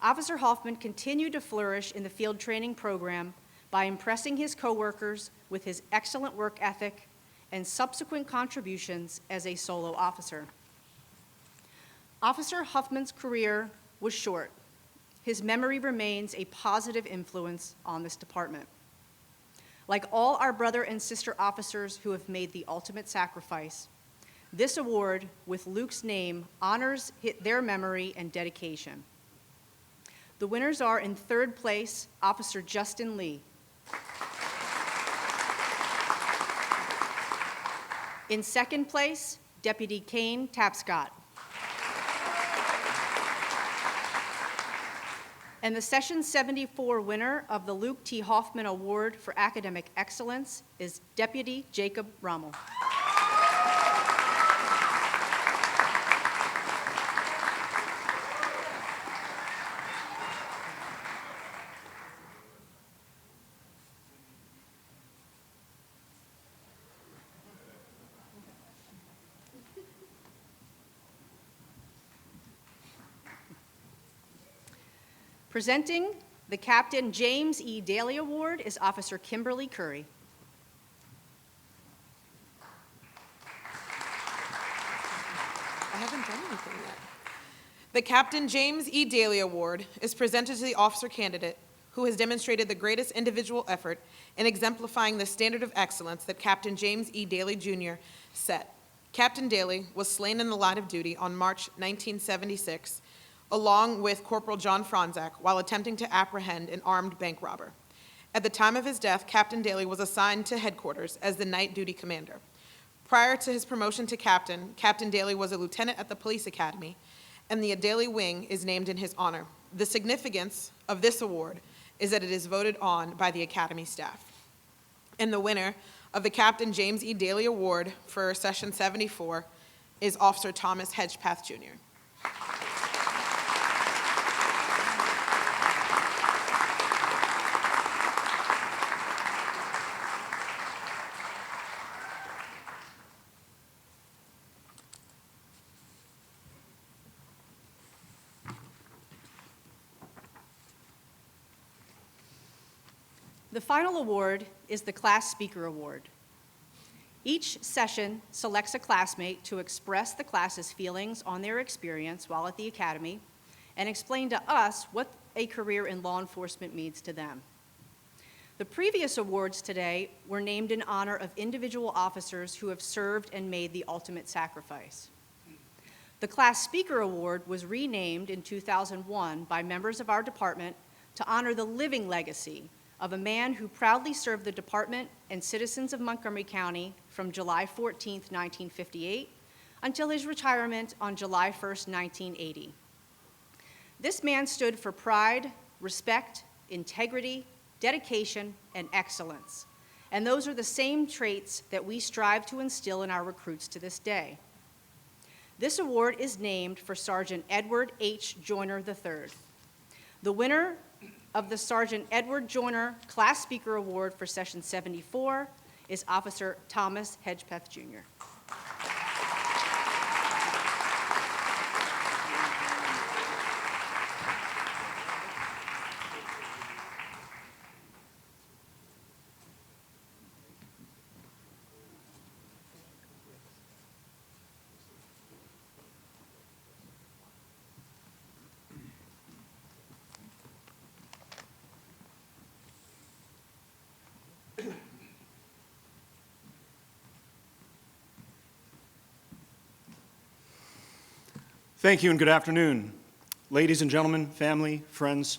Officer Hoffman continued to flourish in the field training program by impressing his coworkers with his excellent work ethic and subsequent contributions as a solo officer. Officer Hoffman's career was short. His memory remains a positive influence on this department. Like all our brother and sister officers who have made the ultimate sacrifice, this award, with Luke's name, honors their memory and dedication. The winners are, in third place, Officer Justin Lee. In second place, Deputy Kane Tapscott. And the Session 74 winner of the Luke T. Hoffman Award for Academic Excellence is Deputy Jacob Rommel. Presenting the Captain James E. Daley Award is Officer Kimberly Curry. I haven't done anything yet. The Captain James E. Daley Award is presented to the officer candidate who has demonstrated the greatest individual effort in exemplifying the standard of excellence that Captain James E. Daley, Jr. set. Captain Daley was slain in the line of duty on March 1976 along with Corporal John Franzak, while attempting to apprehend an armed bank robber. At the time of his death, Captain Daley was assigned to headquarters as the night duty commander. Prior to his promotion to captain, Captain Daley was a lieutenant at the police academy, and the Daley Wing is named in his honor. The significance of this award is that it is voted on by the Academy staff. And the winner of the Captain James E. Daley Award for Session 74 is Officer Thomas Hedgepeth, Jr. The final award is the Class Speaker Award. Each session selects a classmate to express the class's feelings on their experience while at the Academy and explain to us what a career in law enforcement means to them. The previous awards today were named in honor of individual officers who have served and made the ultimate sacrifice. The Class Speaker Award was renamed in 2001 by members of our department to honor the living legacy of a man who proudly served the department and citizens of Montgomery County from July 14, 1958, until his retirement on July 1, 1980. This man stood for pride, respect, integrity, dedication, and excellence. And those are the same traits that we strive to instill in our recruits to this day. This award is named for Sergeant Edward H. Joyner III. The winner of the Sergeant Edward Joyner Class Speaker Award for Session 74 is Officer Thomas Hedgepeth, Jr. Thank you and good afternoon. Ladies and gentlemen, family, friends,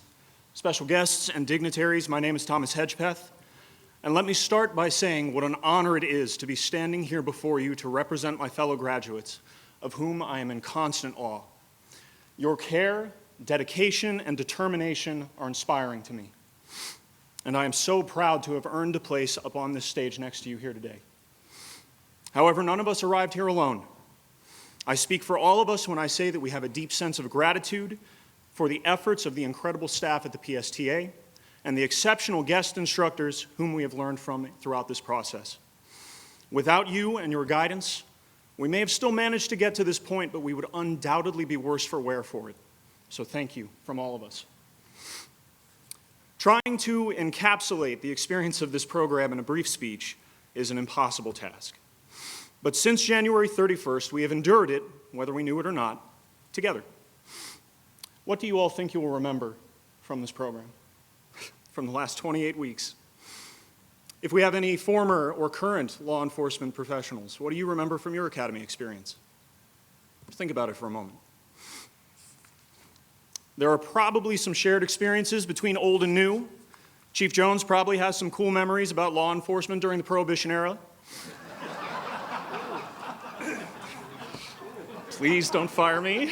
special guests, and dignitaries, my name is Thomas Hedgepeth, and let me start by saying what an honor it is to be standing here before you to represent my fellow graduates, of whom I am in constant awe. Your care, dedication, and determination are inspiring to me, and I am so proud to have earned a place up on this stage next to you here today. However, none of us arrived here alone. I speak for all of us when I say that we have a deep sense of gratitude for the efforts of the incredible staff at the PSTA and the exceptional guest instructors whom we have learned from throughout this process. Without you and your guidance, we may have still managed to get to this point, but we would undoubtedly be worse for wear for it. So thank you from all of us. Trying to encapsulate the experience of this program in a brief speech is an impossible task. But since January 31st, we have endured it, whether we knew it or not, together. What do you all think you will remember from this program, from the last 28 weeks? If we have any former or current law enforcement professionals, what do you remember from your academy experience? Think about it for a moment. There are probably some shared experiences between old and new. Chief Jones probably has some cool memories about law enforcement during the Prohibition era. Please don't fire me.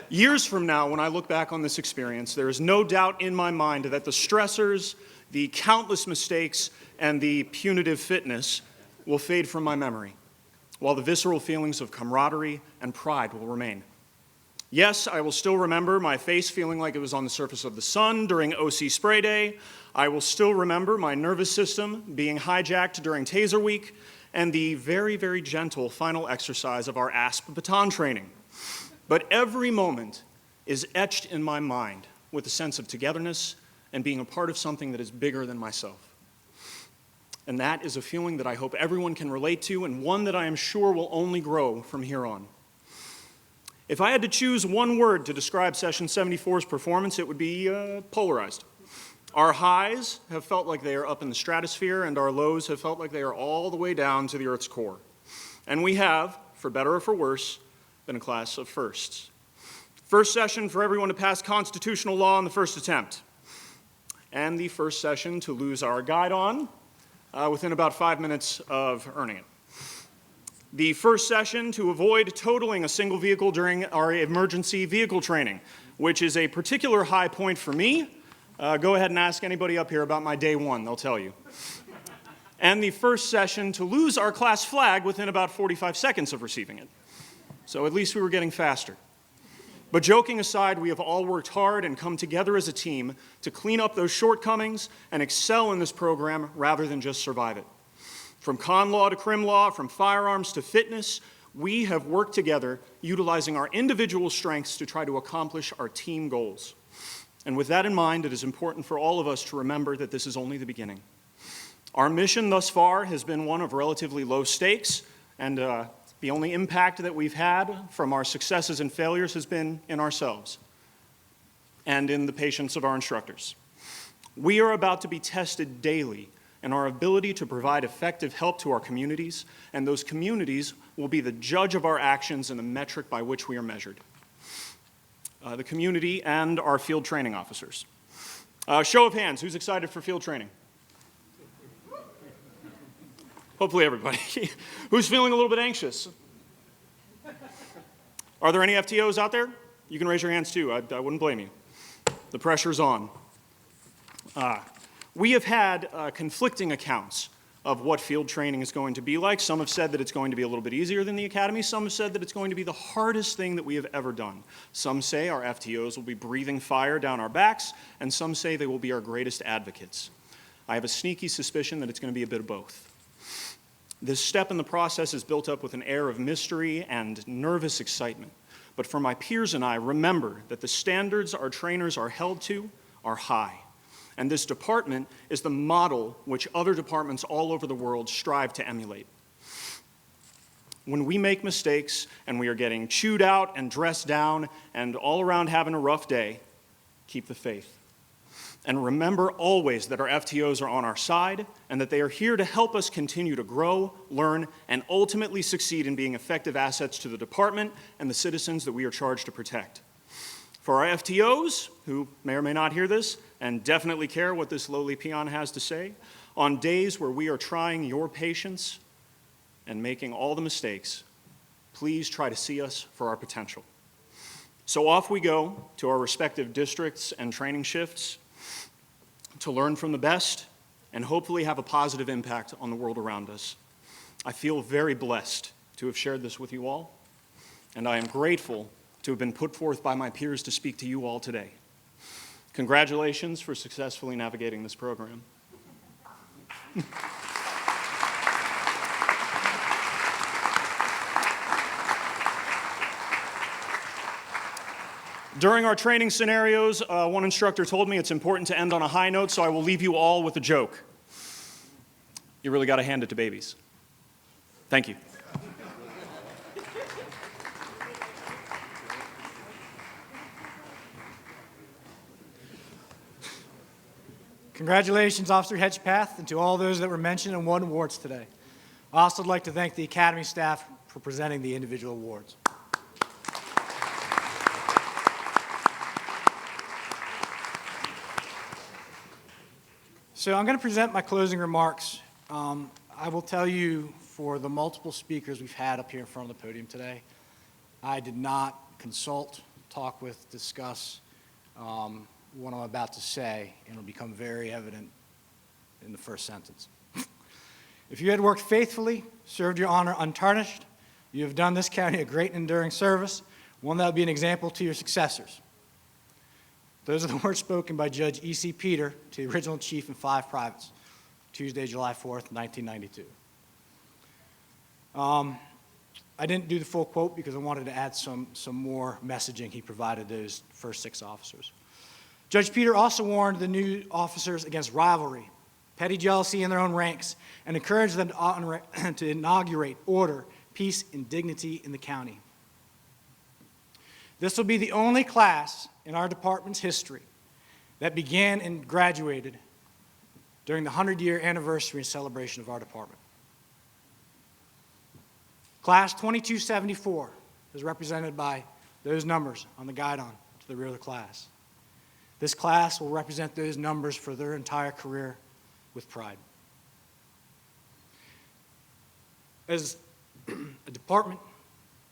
Years from now, when I look back on this experience, there is no doubt in my mind that the stressors, the countless mistakes, and the punitive fitness will fade from my memory, while the visceral feelings of camaraderie and pride will remain. Yes, I will still remember my face feeling like it was on the surface of the sun during OC Spray Day. I will still remember my nervous system being hijacked during Taser Week, and the very, very gentle final exercise of our ASP baton training. But every moment is etched in my mind with a sense of togetherness and being a part of something that is bigger than myself. And that is a feeling that I hope everyone can relate to, and one that I am sure will only grow from here on. If I had to choose one word to describe Session 74's performance, it would be polarized. Our highs have felt like they are up in the stratosphere, and our lows have felt like they are all the way down to the Earth's core. And we have, for better or for worse, been a class of firsts. First session for everyone to pass constitutional law in the first attempt. And the first session to lose our guide on within about 5 minutes of earning it. The first session to avoid totaling a single vehicle during our emergency vehicle training, which is a particular high point for me. Go ahead and ask anybody up here about my day one, they'll tell you. And the first session to lose our class flag within about 45 seconds of receiving it. So at least we were getting faster. But joking aside, we have all worked hard and come together as a team to clean up those shortcomings and excel in this program rather than just survive it. From con law to crim law, from firearms to fitness, we have worked together utilizing our individual strengths to try to accomplish our team goals. And with that in mind, it is important for all of us to remember that this is only the beginning. Our mission thus far has been one of relatively low stakes, and the only impact that we've had from our successes and failures has been in ourselves and in the patience of our instructors. We are about to be tested daily in our ability to provide effective help to our communities, and those communities will be the judge of our actions and the metric by which we are measured. The community and our field training officers. Show of hands, who's excited for field training? Hopefully everybody. Who's feeling a little bit anxious? Are there any FTOs out there? You can raise your hands too, I wouldn't blame you. The pressure's on. We have had conflicting accounts of what field training is going to be like. Some have said that it's going to be a little bit easier than the academy. Some have said that it's going to be the hardest thing that we have ever done. Some say our FTOs will be breathing fire down our backs, and some say they will be our greatest advocates. I have a sneaky suspicion that it's going to be a bit of both. This step in the process is built up with an air of mystery and nervous excitement. But for my peers and I, remember that the standards our trainers are held to are high. And this department is the model which other departments all over the world strive to emulate. When we make mistakes and we are getting chewed out and dressed down and all around having a rough day, keep the faith. And remember always that our FTOs are on our side and that they are here to help us continue to grow, learn, and ultimately succeed in being effective assets to the department and the citizens that we are charged to protect. For our FTOs, who may or may not hear this and definitely care what this lowly peon has to say, on days where we are trying your patience and making all the mistakes, please try to see us for our potential. So off we go to our respective districts and training shifts to learn from the best and hopefully have a positive impact on the world around us. I feel very blessed to have shared this with you all, and I am grateful to have been put forth by my peers to speak to you all today. Congratulations for successfully navigating this program. During our training scenarios, one instructor told me it's important to end on a high note, so I will leave you all with a joke. You really got to hand it to babies. Thank you. Congratulations, Officer Hedgepath, and to all those that were mentioned and won awards today. I also would like to thank the Academy staff for presenting the individual awards. So I'm going to present my closing remarks. I will tell you, for the multiple speakers we've had up here in front of the podium today, I did not consult, talk with, discuss what I'm about to say, and it'll become very evident in the first sentence. If you had worked faithfully, served your honor untarnished, you have done this county a great and enduring service, one that will be an example to your successors. Those are the words spoken by Judge E.C. Peter to the original chief and 5 privates, Tuesday, July 4th, 1992. I didn't do the full quote because I wanted to add some more messaging he provided those first 6 officers. Judge Peter also warned the new officers against rivalry, petty jealousy in their own ranks, and encouraged them to inaugurate order, peace, and dignity in the county. This will be the only class in our department's history that began and graduated during the 100-year anniversary and celebration of our department. Class 2274 is represented by those numbers on the guidon to the rear of the class. This class will represent those numbers for their entire career with pride. As a department,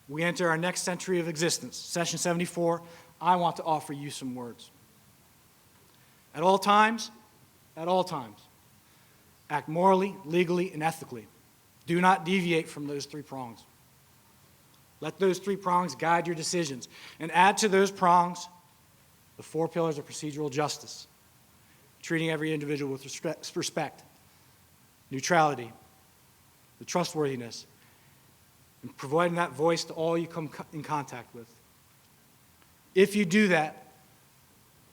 we enter our next century of existence. Session 74 I want to offer you some words. At all times, act morally, legally, and ethically. Do not deviate from those three prongs. Let those three prongs guide your decisions, and add to those prongs the four pillars of procedural justice: treating every individual with respect, neutrality, the trustworthiness, and providing that voice to all you come in contact with. If you do that,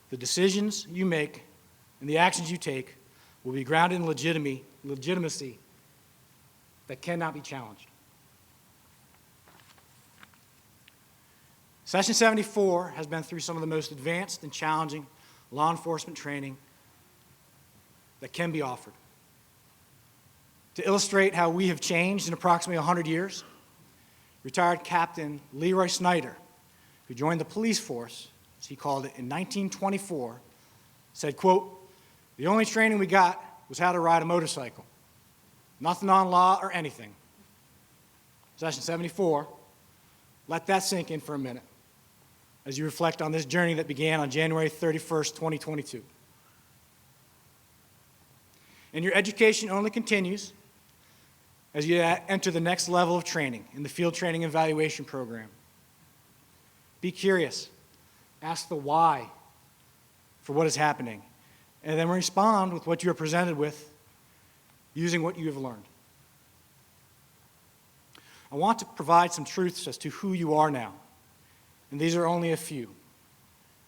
the decisions you make and the actions you take will be grounded in legitimacy that cannot be challenged. Session 74 has been through some of the most advanced and challenging law enforcement training that can be offered. To illustrate how we have changed in approximately 100 years, retired Captain Leroy Snyder, who joined the police force, as he called it, in 1924, said, quote, "The only training we got was how to ride a motorcycle. Nothing on law or anything." Session 74, let that sink in for a minute as you reflect on this journey that began on January 31st, 2022. And your education only continues as you enter the next level of training in the Field Training Evaluation Program. Be curious. Ask the why for what is happening, and then respond with what you are presented with using what you have learned. I want to provide some truths as to who you are now, and these are only a few,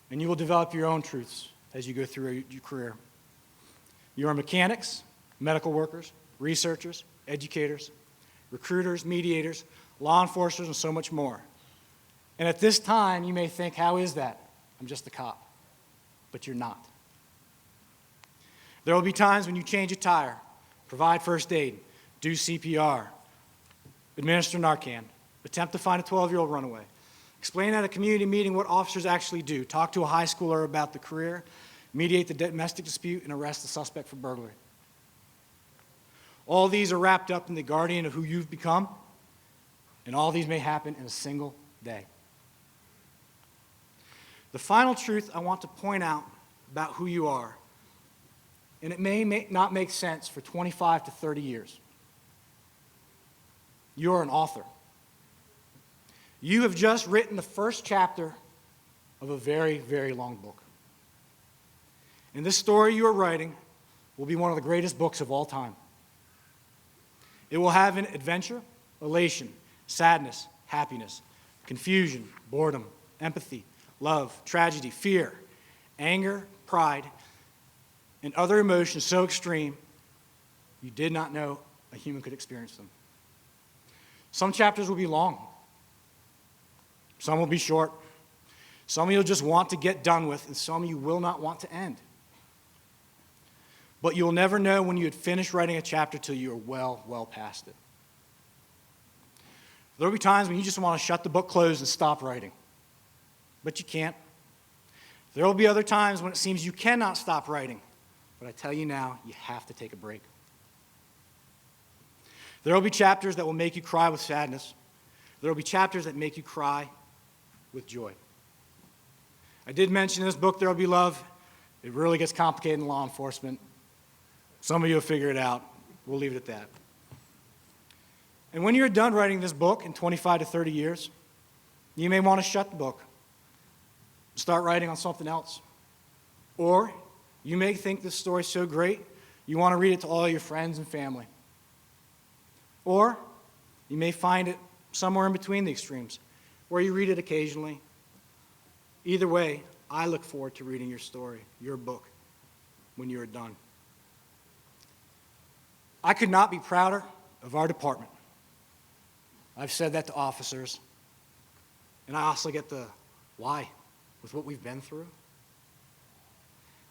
and you will develop your own truths as you go through your career. You are mechanics, medical workers, researchers, educators, recruiters, mediators, law enforcers, and so much more. And at this time, you may think, how is that? I'm just a cop. But you're not. There will be times when you change a tire, provide first aid, do CPR, administer Narcan, attempt to find a 12-year-old runaway, explain at a community meeting what officers actually do, talk to a high schooler about the career, mediate the domestic dispute, and arrest the suspect for burglary. All these are wrapped up in the guardian of who you've become, and all these may happen in a single day. The final truth I want to point out about who you are, and it may not make sense for 25 to 30 years. You're an author. You have just written the first chapter of a very, very long book. And this story you are writing will be one of the greatest books of all time. It will have an adventure, elation, sadness, happiness, confusion, boredom, empathy, love, tragedy, fear, anger, pride, and other emotions so extreme you did not know a human could experience them. Some chapters will be long. Some will be short. Some you'll just want to get done with, and some you will not want to end. But you'll never know when you had finished writing a chapter till you are well past it. There will be times when you just want to shut the book closed and stop writing. But you can't. There will be other times when it seems you cannot stop writing. But I tell you now, you have to take a break. There will be chapters that will make you cry with sadness. There will be chapters that make you cry with joy. I did mention in this book, There Will Be Love. It really gets complicated in law enforcement. Some of you will figure it out. We'll leave it at that. And when you're done writing this book in 25 to 30 years, you may want to shut the book, start writing on something else. Or you may think this story's so great, you want to read it to all your friends and family. Or you may find it somewhere in between the extremes, where you read it occasionally. Either way, I look forward to reading your story, your book, when you're done. I could not be prouder of our department. I've said that to officers, and I also get the why with what we've been through.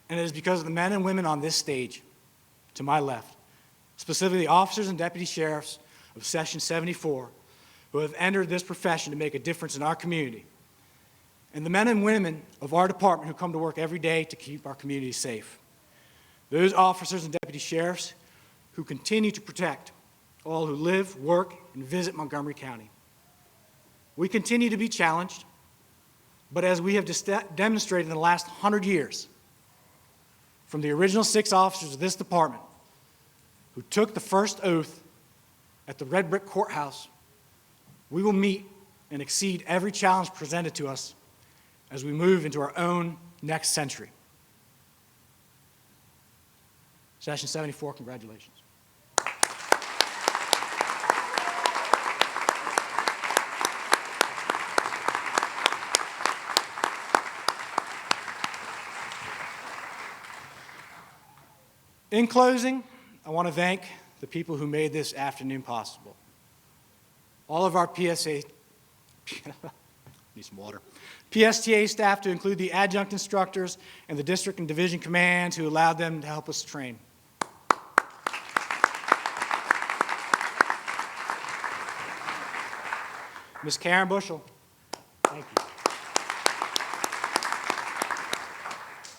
And it is because of the men and women on this stage, to my left, specifically officers and deputy sheriffs of Session 74, who have entered this profession to make a difference in our community, and the men and women of our department who come to work every day to keep our community safe. Those officers and deputy sheriffs who continue to protect all who live, work, and visit Montgomery County. We continue to be challenged, but as we have demonstrated in the last 100 years, from the original 6 officers of this department who took the first oath at the Red Brick Courthouse, we will meet and exceed every challenge presented to us as we move into our own next century. Session 74, congratulations. In closing, I want to thank the people who made this afternoon possible. All of our PSA, need some water, PSTA staff, to include the adjunct instructors and the district and division commands who allowed them to help us train. Ms. Karen Bushel, thank you.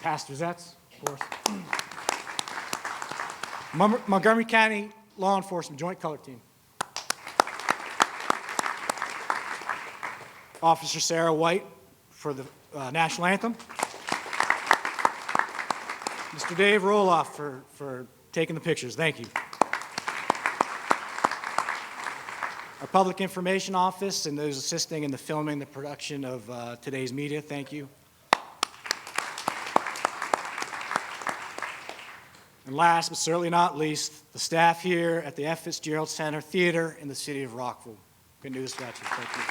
Pastor Zetz, of course. Montgomery County Law Enforcement Joint Color Team. Officer Sarah White for the National Anthem. Mr. Dave Roloff for taking the pictures. Thank you. Our Public Information Office and those assisting in the filming, the production of today's media, thank you. And last but certainly not least, the staff here at the F. Fitzgerald Center Theater in the city of Rockville. Good news about you. Thank you.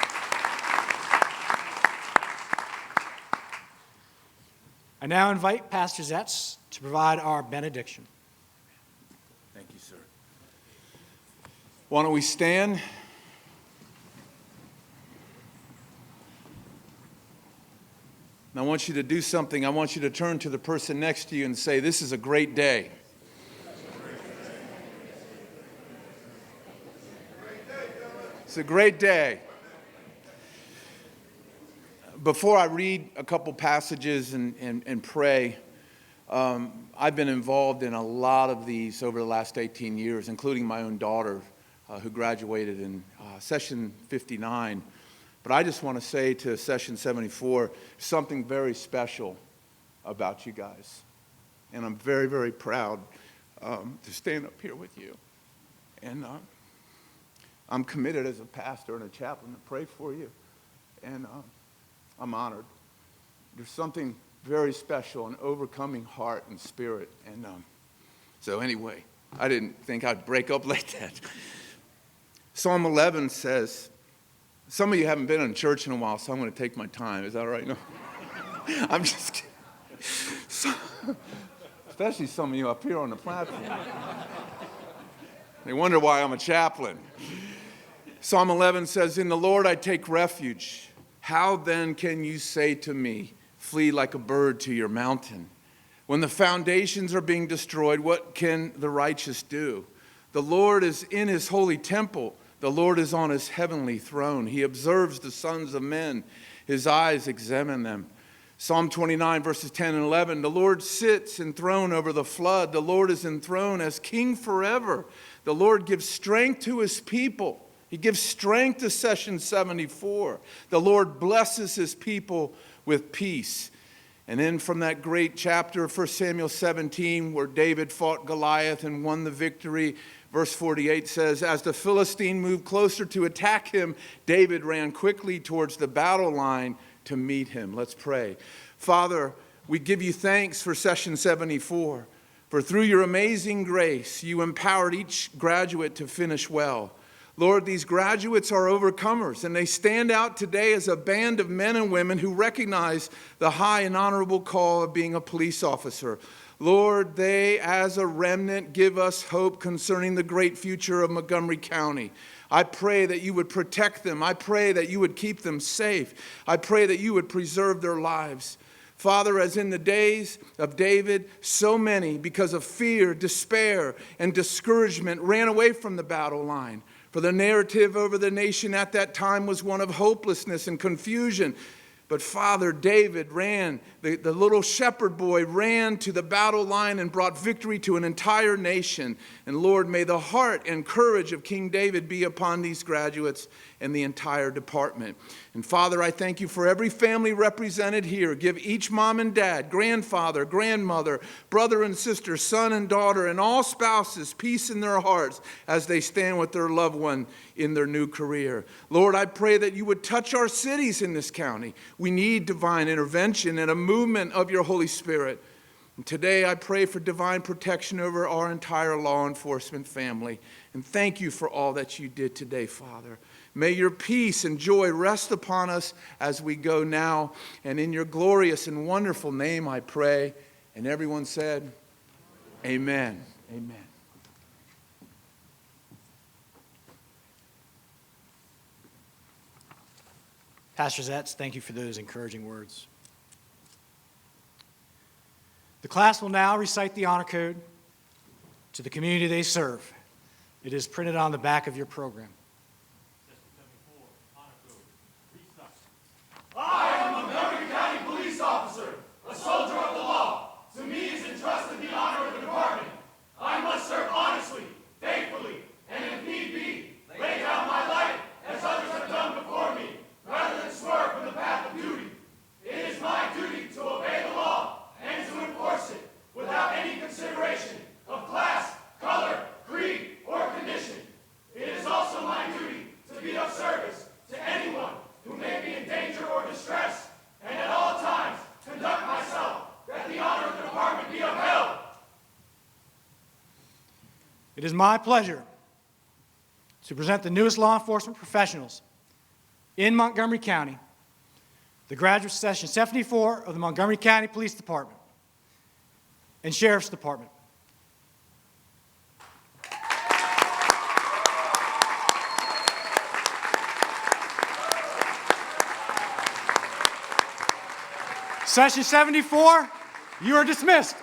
I now invite Pastor Zetz to provide our benediction. Thank you, sir. Why don't we stand? And I want you to do something. I want you to turn to the person next to you and say, "This is a great day." It's a great day. Before I read a couple passages and pray, I've been involved in a lot of these over the last 18 years, including my own daughter, who graduated in session 59. But I just want to say to session 74, something very special about you guys. And I'm very, very proud to stand up here with you. And I'm committed as a pastor and a chaplain to pray for you. And I'm honored. There's something very special, an overcoming heart and spirit. And so anyway, I didn't think I'd break up like that. Psalm 11 says, some of you haven't been in church in a while, so I'm going to take my time. Is that all right? No. I'm just kidding. Especially some of you up here on the platform. They wonder why I'm a chaplain. Psalm 11 says, "In the Lord I take refuge. How then can you say to me, flee like a bird to your mountain? When the foundations are being destroyed, what can the righteous do? The Lord is in his holy temple. The Lord is on his heavenly throne. He observes the sons of men. His eyes examine them." Psalm 29, verses 10 and 11. "The Lord sits enthroned over the flood. The Lord is enthroned as king forever. The Lord gives strength to his people." He gives strength to session 74. "The Lord blesses his people with peace." And then from that great chapter of 1 Samuel 17, where David fought Goliath and won the victory, verse 48 says, "As the Philistine moved closer to attack him, David ran quickly towards the battle line to meet him." Let's pray. Father, we give you thanks for session 74, for through your amazing grace, you empowered each graduate to finish well. Lord, these graduates are overcomers, and they stand out today as a band of men and women who recognize the high and honorable call of being a police officer. Lord, they, as a remnant, give us hope concerning the great future of Montgomery County. I pray that you would protect them. I pray that you would keep them safe. I pray that you would preserve their lives. Father, as in the days of David, so many, because of fear, despair, and discouragement, ran away from the battle line. For the narrative over the nation at that time was one of hopelessness and confusion. But Father, David ran, the little shepherd boy ran to the battle line and brought victory to an entire nation. And Lord, may the heart and courage of King David be upon these graduates and the entire department. And Father, I thank you for every family represented here. Give each mom and dad, grandfather, grandmother, brother and sister, son and daughter, and all spouses peace in their hearts as they stand with their loved one in their new career. Lord, I pray that you would touch our cities in this county. We need divine intervention and a movement of your Holy Spirit. And today I pray for divine protection over our entire law enforcement family. And thank you for all that you did today, Father. May your peace and joy rest upon us as we go now. And in your glorious and wonderful name I pray. And everyone said, amen. Amen. Pastor Zetz, thank you for those encouraging words. The class will now recite the honor code to the community they serve. It is printed on the back of your program. I am a Montgomery County police officer, a soldier of the law. To me is entrusted the honor of the department. I must serve honestly, faithfully, and if need be, lay down my life as others have done before me, rather than swerve from the path of duty. It is my duty to obey the law and to enforce it without any consideration of class, color, creed, or condition. It is also my duty to be of service to anyone who may be in danger or distress, and at all times conduct myself that the honor of the department be upheld. It is my pleasure to present the newest law enforcement professionals in Montgomery County, the graduate session 74 of the Montgomery County Police Department and Sheriff's Department. Session 74, you are dismissed.